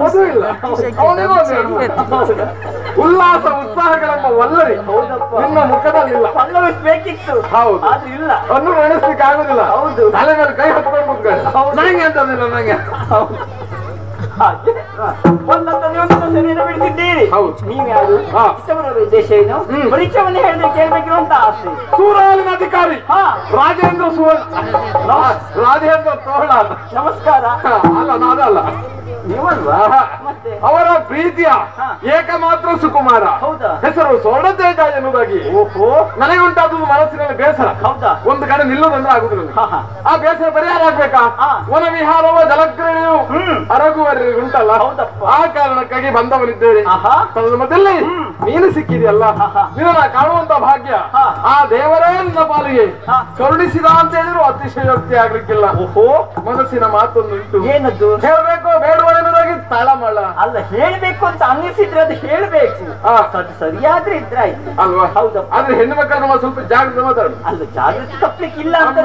ಅದು ಇಲ್ಲ. ಉಲ್ಲಾಸ ಉತ್ಸಾಹಗಳೆಂಬ ವಲ್ಲರಿ ನಿಮ್ಮ ಮುಖದಲ್ಲಿಲ್ಲ. ಪಲ್ಲವಿಸ್ಬೇಕಿತ್ತು, ಹೌದು, ಆದ್ರೆ ಇಲ್ಲ. ಅನ್ನು ಎಣಿಸ್ಲಿಕ್ಕೆ ಆಗುದಿಲ್ಲ. ಹೌದು, ತಲೆ ಮೇಲೆ ಕೈ ಹತ್ಕೊಂಡು ಕೂತ್ಕೊಂಡು ನಂಗೆ ಅಂತದಿಲ್ಲ. ನಂಗೆ ಒಂದಂತ ನೀವು ಶರೀರ ಬಿಡಿಸಿದ್ದೀರಿ. ನೀವು ಯಾರು? ಇಷ್ಟವರ ಉದ್ದೇಶ ಏನು? ಪರಿಚಯವನ್ನು ಹೇಳಿದ್ರೆ ಕೇಳ್ಬೇಕಿರುವಂತ ಆಸೆ. ಸೂರಾಲಿನ ಅಧಿಕಾರಿ ರಾಜೇಂದ್ರ ಸುವರ್ಣ, ರಾಜೇಂದ್ರ ತೋಳ. ನಮಸ್ಕಾರ. ಅಲ್ಲ, ನಾದಲ್ಲ. ನೀವಲ್ವಾ? ಅವರ ಪ್ರೀತಿಯ ಏಕಮಾತ್ರ ಸುಕುಮಾರ. ಹೌದಾ? ಹೆಸರು ಸ್ವರ್ಣತೇಜ ಎನ್ನುವುದಾಗಿ. ಓಹೋ, ನನಗೆ ಉಂಟಾದ ಮನಸ್ಸಿನಲ್ಲಿ ಬೇಸರ. ಹೌದಾ? ಒಂದು ಕಡೆ ನಿಲ್ಲೋದಂದ್ರೆ ಆಗುದಿಲ್ಲ. ಆ ಬೇಸರ ಪರಿಹಾರ ಆಗ್ಬೇಕಾ? ವನ ವಿಹಾರವ ಜಲಕ್ರೀಡೆಯು ಅರಗುವವರೆಗೆ ಉಂಟಲ್ಲ, ಆ ಕಾರಣಕ್ಕಾಗಿ ಬಂದವನಿದ್ದೇವೆ. ತನ್ನ ಮಧ್ಯದಲ್ಲಿ ನೀನು ಸಿಕ್ಕಿದೆಯಲ್ಲ, ನಿನ್ನ ಕಾಣುವಂತ ಭಾಗ್ಯ ಆ ದೇವರೇ ನನ್ನ ಪಾಲಿಗೆ ಕರುಣಿಸಿದ ಅಂತ ಹೇಳಿದ್ರು ಅತಿಶಯೋಕ್ತಿ ಆಗ್ಲಿಕ್ಕಿಲ್ಲ. ಮನಸ್ಸಿನ ಮಾತೊಂದುಂಟು. ಏನದ್ದು? ಹೇಳ್ಬೇಕು ಬೇಡವ ಎನ್ನುವುದಾಗಿ ತಳಮಳ ಅಲ್ಲ, ಹೇಳ್ಬೇಕು ಅಂತ ಅನ್ನಿಸಿದ್ರೆ ಅದು ಹೇಳ್ಬೇಕು. ಸರಿಯಾದ್ರೆ ಇದ್ರೆ ಆಯ್ತು ಅಲ್ವಾ? ಹೌದಪ್ಪ. ಆದ್ರೆ ಹೆಣ್ಣು ಮಕ್ಕಳು ನಮ್ಮ ಸ್ವಲ್ಪ ಜಾಗ್ರತೆ ಮಾತಾಡು. ಅಲ್ಲ, ಜಾಗ್ರತೆ ತಪ್ಪಲಿಕ್ಕೆ ಇಲ್ಲ ಅಂತ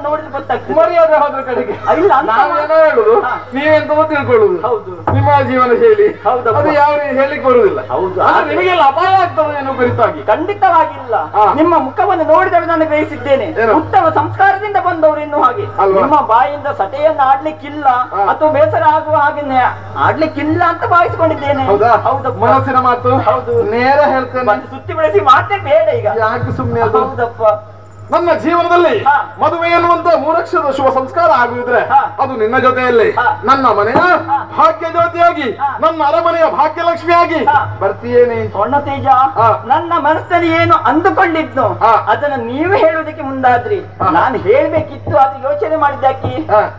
ನೋಡಿದ್ರೆ ಗೊತ್ತಾಗ್ತದೆ. ಮರ್ಯಾದೆ ಹೋದ್ರ ಕಡೆಗೆ ಇಲ್ಲ ನಾವೇನೋ ಹೇಳುದು, ನೀವೆಂತ ತಿಳ್ಕೊಳ್ಳುದು. ಹೌದು, ನಿಮ್ಮ ಜೀವನ ಶೈಲಿ ಹೌದು, ಅದು ಯಾವ ರೀತಿ ಹೇಳಿಕ್ ಬರುವುದಿಲ್ಲ. ಹೌದು, ನಿಮಗೆಲ್ಲ ಅಪಾಯ ಆಗ್ತದೆ ಏನೋ ಕುರಿತಾಗಿ. ಖಂಡಿತವಾಗಿಲ್ಲ. ನಿಮ್ಮ ಮುಖವನ್ನು ನೋಡಿದಾಗ ನಾನು ಗ್ರಹಿಸಿದ್ದೇನೆ, ಉತ್ತಮ ಸಂಸ್ಕಾರದಿಂದ ಬಂದವರು ಇನ್ನು ಹಾಗೆ. ನಿಮ್ಮ ಬಾಯಿಂದ ಸಟೆಯನ್ನು ಆಡ್ಲಿಕ್ಕಿಲ್ಲ ಅಥವಾ ಬೇಸರ ಆಗುವ ಹಾಗೆ ಆಡ್ಲಿಕ್ಕಿಲ್ಲ ಅಂತ ಭಾವಿಸಿಕೊಂಡಿದ್ದೇನೆ. ಹೌದು, ಮನಸ್ಸಿನ ಮಾತು. ಹೌದು, ನೇರ ಹೇಳ್ತೇನೆ. ಸುತ್ತಿ ಬೆಳೆಸಿ ಮಾತೇ ಬೇಡ ಈಗ. ಯಾಕೆ ಸುಮ್ಮನೆ? ಹೌದಪ್ಪ. ನನ್ನ ಜೀವನದಲ್ಲಿ ಮದುವೆ ಎನ್ನುವಂತ ಮೂರಕ್ಷರದ ಶುಭ ಸಂಸ್ಕಾರ ಆಗುವುದ್ರೆ ಅದು ನಿನ್ನ ಜೊತೆಯಲ್ಲಿ ನನ್ನ ಮನೆಯ ಭಾಗ್ಯ ಜ್ಯೋತಿಯಾಗಿ, ನನ್ನ ಅರಮನೆಯ ಭಾಗ್ಯಲಕ್ಷ್ಮಿಯಾಗಿ ಬರ್ತೀಯೇನೆ. ಸ್ವರ್ಣ ತೇಜ, ನನ್ನ ಮನಸ್ಸಲ್ಲಿ ಏನು ಅಂದುಕೊಂಡಿದ್ದು ಅದನ್ನ ನೀವು ಹೇಳುವುದಕ್ಕೆ ಮುಂದಾದ್ರಿ. ನಾನು ಹೇಳ್ಬೇಕಿತ್ತು, ಅದು ಯೋಚನೆ ಮಾಡಿದ್ದಕ್ಕೆ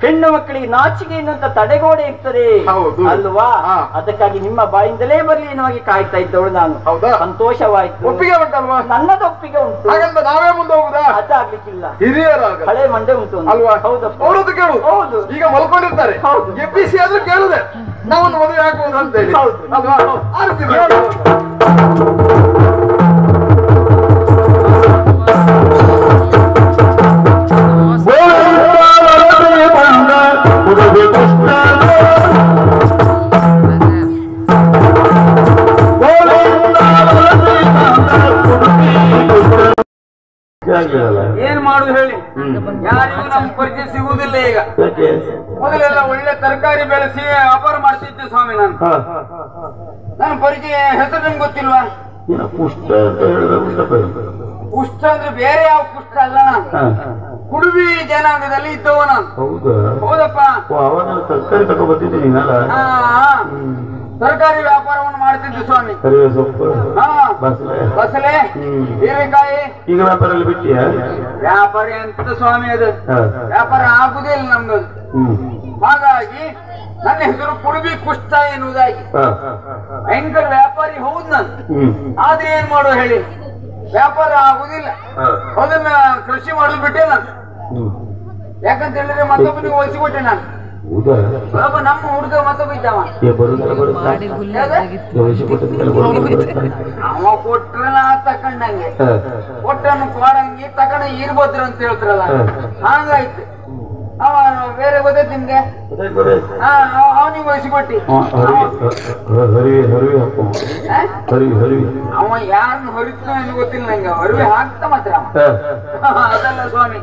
ಹೆಣ್ಣು ಮಕ್ಕಳಿಗೆ ನಾಚಿಕೆ ಎನ್ನುವಂತ ತಡೆಗೋಡೆ ಇರ್ತದೆ ಅಲ್ವಾ? ಅದಕ್ಕಾಗಿ ನಿಮ್ಮ ಬಾಯಿಂದಲೇ ಬರ್ಲಿ ಎನ್ನುವಾಗಿ ಕಾಯ್ತಾ ಇದ್ದವಳು ನಾನು. ಸಂತೋಷವಾಯ್ತು. ಒಪ್ಪಿಗೆ ಉಂಟಲ್ವಾ? ನನ್ನದು ಒಪ್ಪಿಗೆ ಉಂಟು. ಹಾಗಂತ ನಾವೇ ಮುಂದೆ ಹೋಗುದಾ? ಅದಾಗ್ಲಿಕ್ಕಿಲ್ಲ. ಹಿರಿಯರಾಗ ಹಳೆ ಮಂಡೆ ಉಂಟು ಅಲ್ವಾ? ಹೌದಪ್ಪ. ಅವರದ್ದು ಕೇಳು. ಹೌದು, ಈಗ ಮಲ್ಕೊಂಡಿರ್ತಾರೆ. ಎಬ್ಬಿಸಿ ಆದ್ರೂ ಕೇಳುದೆ ನಾವೊಂದು ಮದುವೆ ಹಾಕುವುದು ಅಂತ ಹೇಳಿ ಅಲ್ವಾ? ಏನ್ ಮಾಡುದು ಹೇಳಿ? ಯಾರಿಗೂ ನಮ್ ಪರಿಚಯ ಸಿಗುವುದಿಲ್ಲ ಈಗ. ಮೊದಲೆಲ್ಲ ಒಳ್ಳೆ ತರಕಾರಿ ಬೆಳೆಸಿ ವ್ಯಾಪಾರ ಮಾಡ್ತಿದ್ದೆ ಸ್ವಾಮಿ ನಾನು. ನನ್ನ ಪರಿಚಯ ಹೆಸರು ನಿಮ್ಗೆ ಗೊತ್ತಿಲ್ವಾ? ಪುಷ್ಟ ಅಂದ್ರೆ ಬೇರೆ ಯಾವ ಪುಷ್ಟ ಅಲ್ಲ, ಕುಡುಬಿ ಜನಾಂಗದಲ್ಲಿ ಇದ್ದವ ನಾನು. ಹೌದಪ್ಪ. ತರಕಾರಿ ವ್ಯಾಪಾರವನ್ನು ಮಾಡ್ತಿದ್ದೆ ಸ್ವಾಮಿ. ಬಸಳೆ, ಹೀರೆಕಾಯಿ. ಈಗ ವ್ಯಾಪಾರ ಬಿಟ್ಟಿಯ? ವ್ಯಾಪಾರ ಎಂತ ಸ್ವಾಮಿ, ಅದು ವ್ಯಾಪಾರ ಆಗುದೇ ಇಲ್ಲ ನಮ್ದು. ಹಾಗಾಗಿ ನನ್ನ ಹೆಸರು ಕುಡುಬಿ ಕುಷ್ಟ ಎನ್ನುವುದಾಗಿ. ಭಯಂಕರ ವ್ಯಾಪಾರಿ ಹೌದು ನಾನು. ಆದ್ರೆ ಏನ್ ಮಾಡುವ ಹೇಳಿ, ವ್ಯಾಪಾರ ಆಗುದಿಲ್ಲ. ಅದನ್ನ ಕೃಷಿ ಮಾಡೋದು ಬಿಟ್ಟೆ ನಾನು. ಯಾಕಂತ ಹೇಳಿದ್ರೆ ಮತ್ತೊಬ್ಬನಿಗೆ ವಹಿಸಿಕೊಟ್ಟೆ ನಾನು. ನಮ್ಮ ಹುಡುಗ ಮತ್ತೊಬ್ಬ ಇದ್ದಾವ, ಅವ ಕೊಟ್ರ ನಾ ತಕೊಂಡಂಗೆ, ಕೊಟ್ಟನ್ನು ಕೊಡಂಗೆ ತಕೊಂಡ ಇರ್ಬೋದ್ರ ಅಂತ ಹೇಳ್ತಾರಲ್ಲ, ಹಂಗಾಯ್ತು. ಅವ ಬೇರೆ ಗೊತ್ತೈತಿ ನಿಮ್ಗೆ? ಅವನಿಗೆ ವಹಿಸಿಕೊಟ್ಟಿ. ಅವ ಯಾರನ್ನು ಹೊರಿತ ಗೊತ್ತಿಲ್ಲ ನಂಗೆ, ಹೊರವೆ ಹಾಕ್ತಾ ಮಾತ್ರ ಅದಲ್ಲ ಸ್ವಾಮಿ.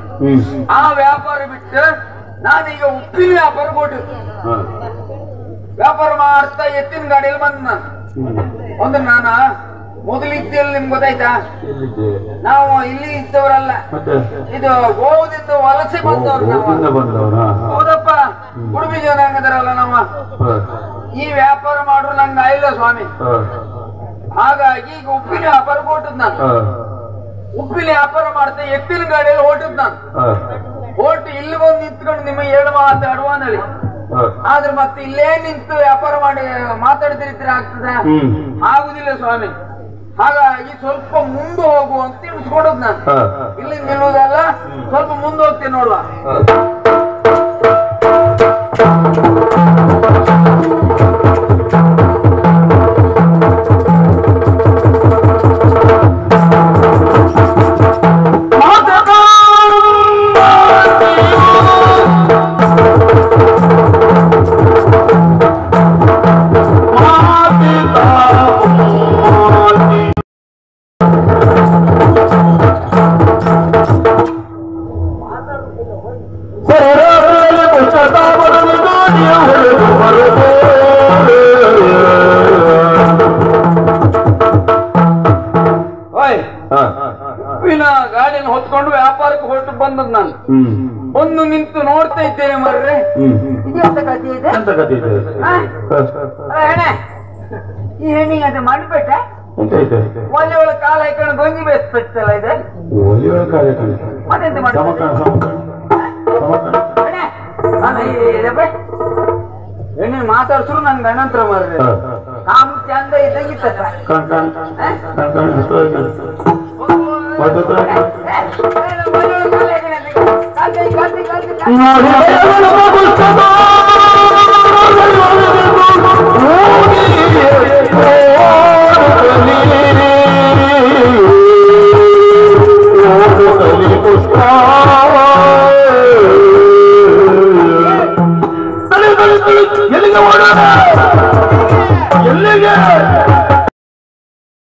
ಆ ವ್ಯಾಪಾರ ಬಿಟ್ಟು ನಾನೀಗ ಉಪ್ಪಿನ ವ್ಯಾಪಾರ ಕೊಟ್ಟಿದ್ದು. ವ್ಯಾಪಾರ ಮಾಡ್ತಾ ಎತ್ತಿನ ಗಾಡಿಯಲ್ಲಿ ಬಂದ ನಾನು. ಒಂದು ನಾನು ಮೊದಲಿದ್ದಲ್ಲಿ ನಿಮ್ಗೆ ಗೊತ್ತಾಯ್ತಾ? ನಾವು ಇಲ್ಲಿ ಇದ್ದವರಲ್ಲ, ಇದು ಗೋವುದಿಂದ ವಲಸೆ ಬಂದವರು ನಾವು. ಹೌದಪ್ಪ, ಕುಡುಬಿ ಜನಾಂಗದರಲ್ಲ ನಾವು. ಈ ವ್ಯಾಪಾರ ಮಾಡ್ರು ನಂಗೆ ಆಯಿಲ್ಲ ಸ್ವಾಮಿ. ಹಾಗಾಗಿ ಈಗ ಉಪ್ಪಿನ ವ್ಯಾಪಾರ ಕೊಟ್ಟದ್ ನಾನು. ಉಪ್ಪಿನ ವ್ಯಾಪಾರ ಮಾಡ್ತಾ ಎತ್ತಿನ ಗಾಡಿಯಲ್ಲಿ ಹೊರಟದ್ ನಾನು. ಹೊರಟು ಇಲ್ಲಿ ಬಂದು ನಿಂತ್ಕೊಂಡು ನಿಮ್ಮ 2 ಮಾತು ಅಡ್ವಾನಳಿ. ಆದ್ರೆ ಮತ್ತೆ ಇಲ್ಲೇ ನಿಂತು ವ್ಯಾಪಾರ ಮಾಡಿ ಮಾತಾಡ್ತಿರ್ತೀರ ಆಗ್ತದ? ಆಗುದಿಲ್ಲ ಸ್ವಾಮಿ. ಹಾಗಾಗಿ ಸ್ವಲ್ಪ ಮುಂದೆ ಹೋಗುವ ಅಂತ ತಿಳಿಸ್ಕೊಡೋದು ನಾನು. ಇಲ್ಲಿ ನಿಲ್ಲುವುದಲ್ಲ, ಸ್ವಲ್ಪ ಮುಂದೆ ಹೋಗ್ತೇನೆ ನೋಡುವ. ಗಾಡಿಯನ್ನು ಹೊತ್ಕೊಂಡು ವ್ಯಾಪಾರಕ್ಕೆ ಹೊರಟು ಬಂದದ್ ನಾನು. ಒಂದು ನಿಂತು ನೋಡ್ತಾ ಇದ್ದೇನೆ ಮರ್ರೆ, ಇದೆಂತ ಕಥೆ ಇದೆ? ಈ ಹೆಣ್ಣಿಗೆ ಅದು ಮಾಡ್ಬೇಟ ಒಲೆ ಒಳಗೆ ಕಾಲ ಹಾಕೊಂಡು ಗೊಂಜಿ ಬೇಯಿಸ್ಬಿಡ್ತಲ್ಲ ಇದೆ. ಮತ್ತೆಂತ ಮಾಡ್ತಾರೆ? ಮಾತಾಡ್ಸ್ರು ನನ್ ಗಣಂತ್ರ ಮಾಡ್ರಿ ಕಾಮು ಚಂದ ಇದ್ದಂಗಿತ್ತ ಎಲ್ಲಿಗೆ ಓಡೋಣ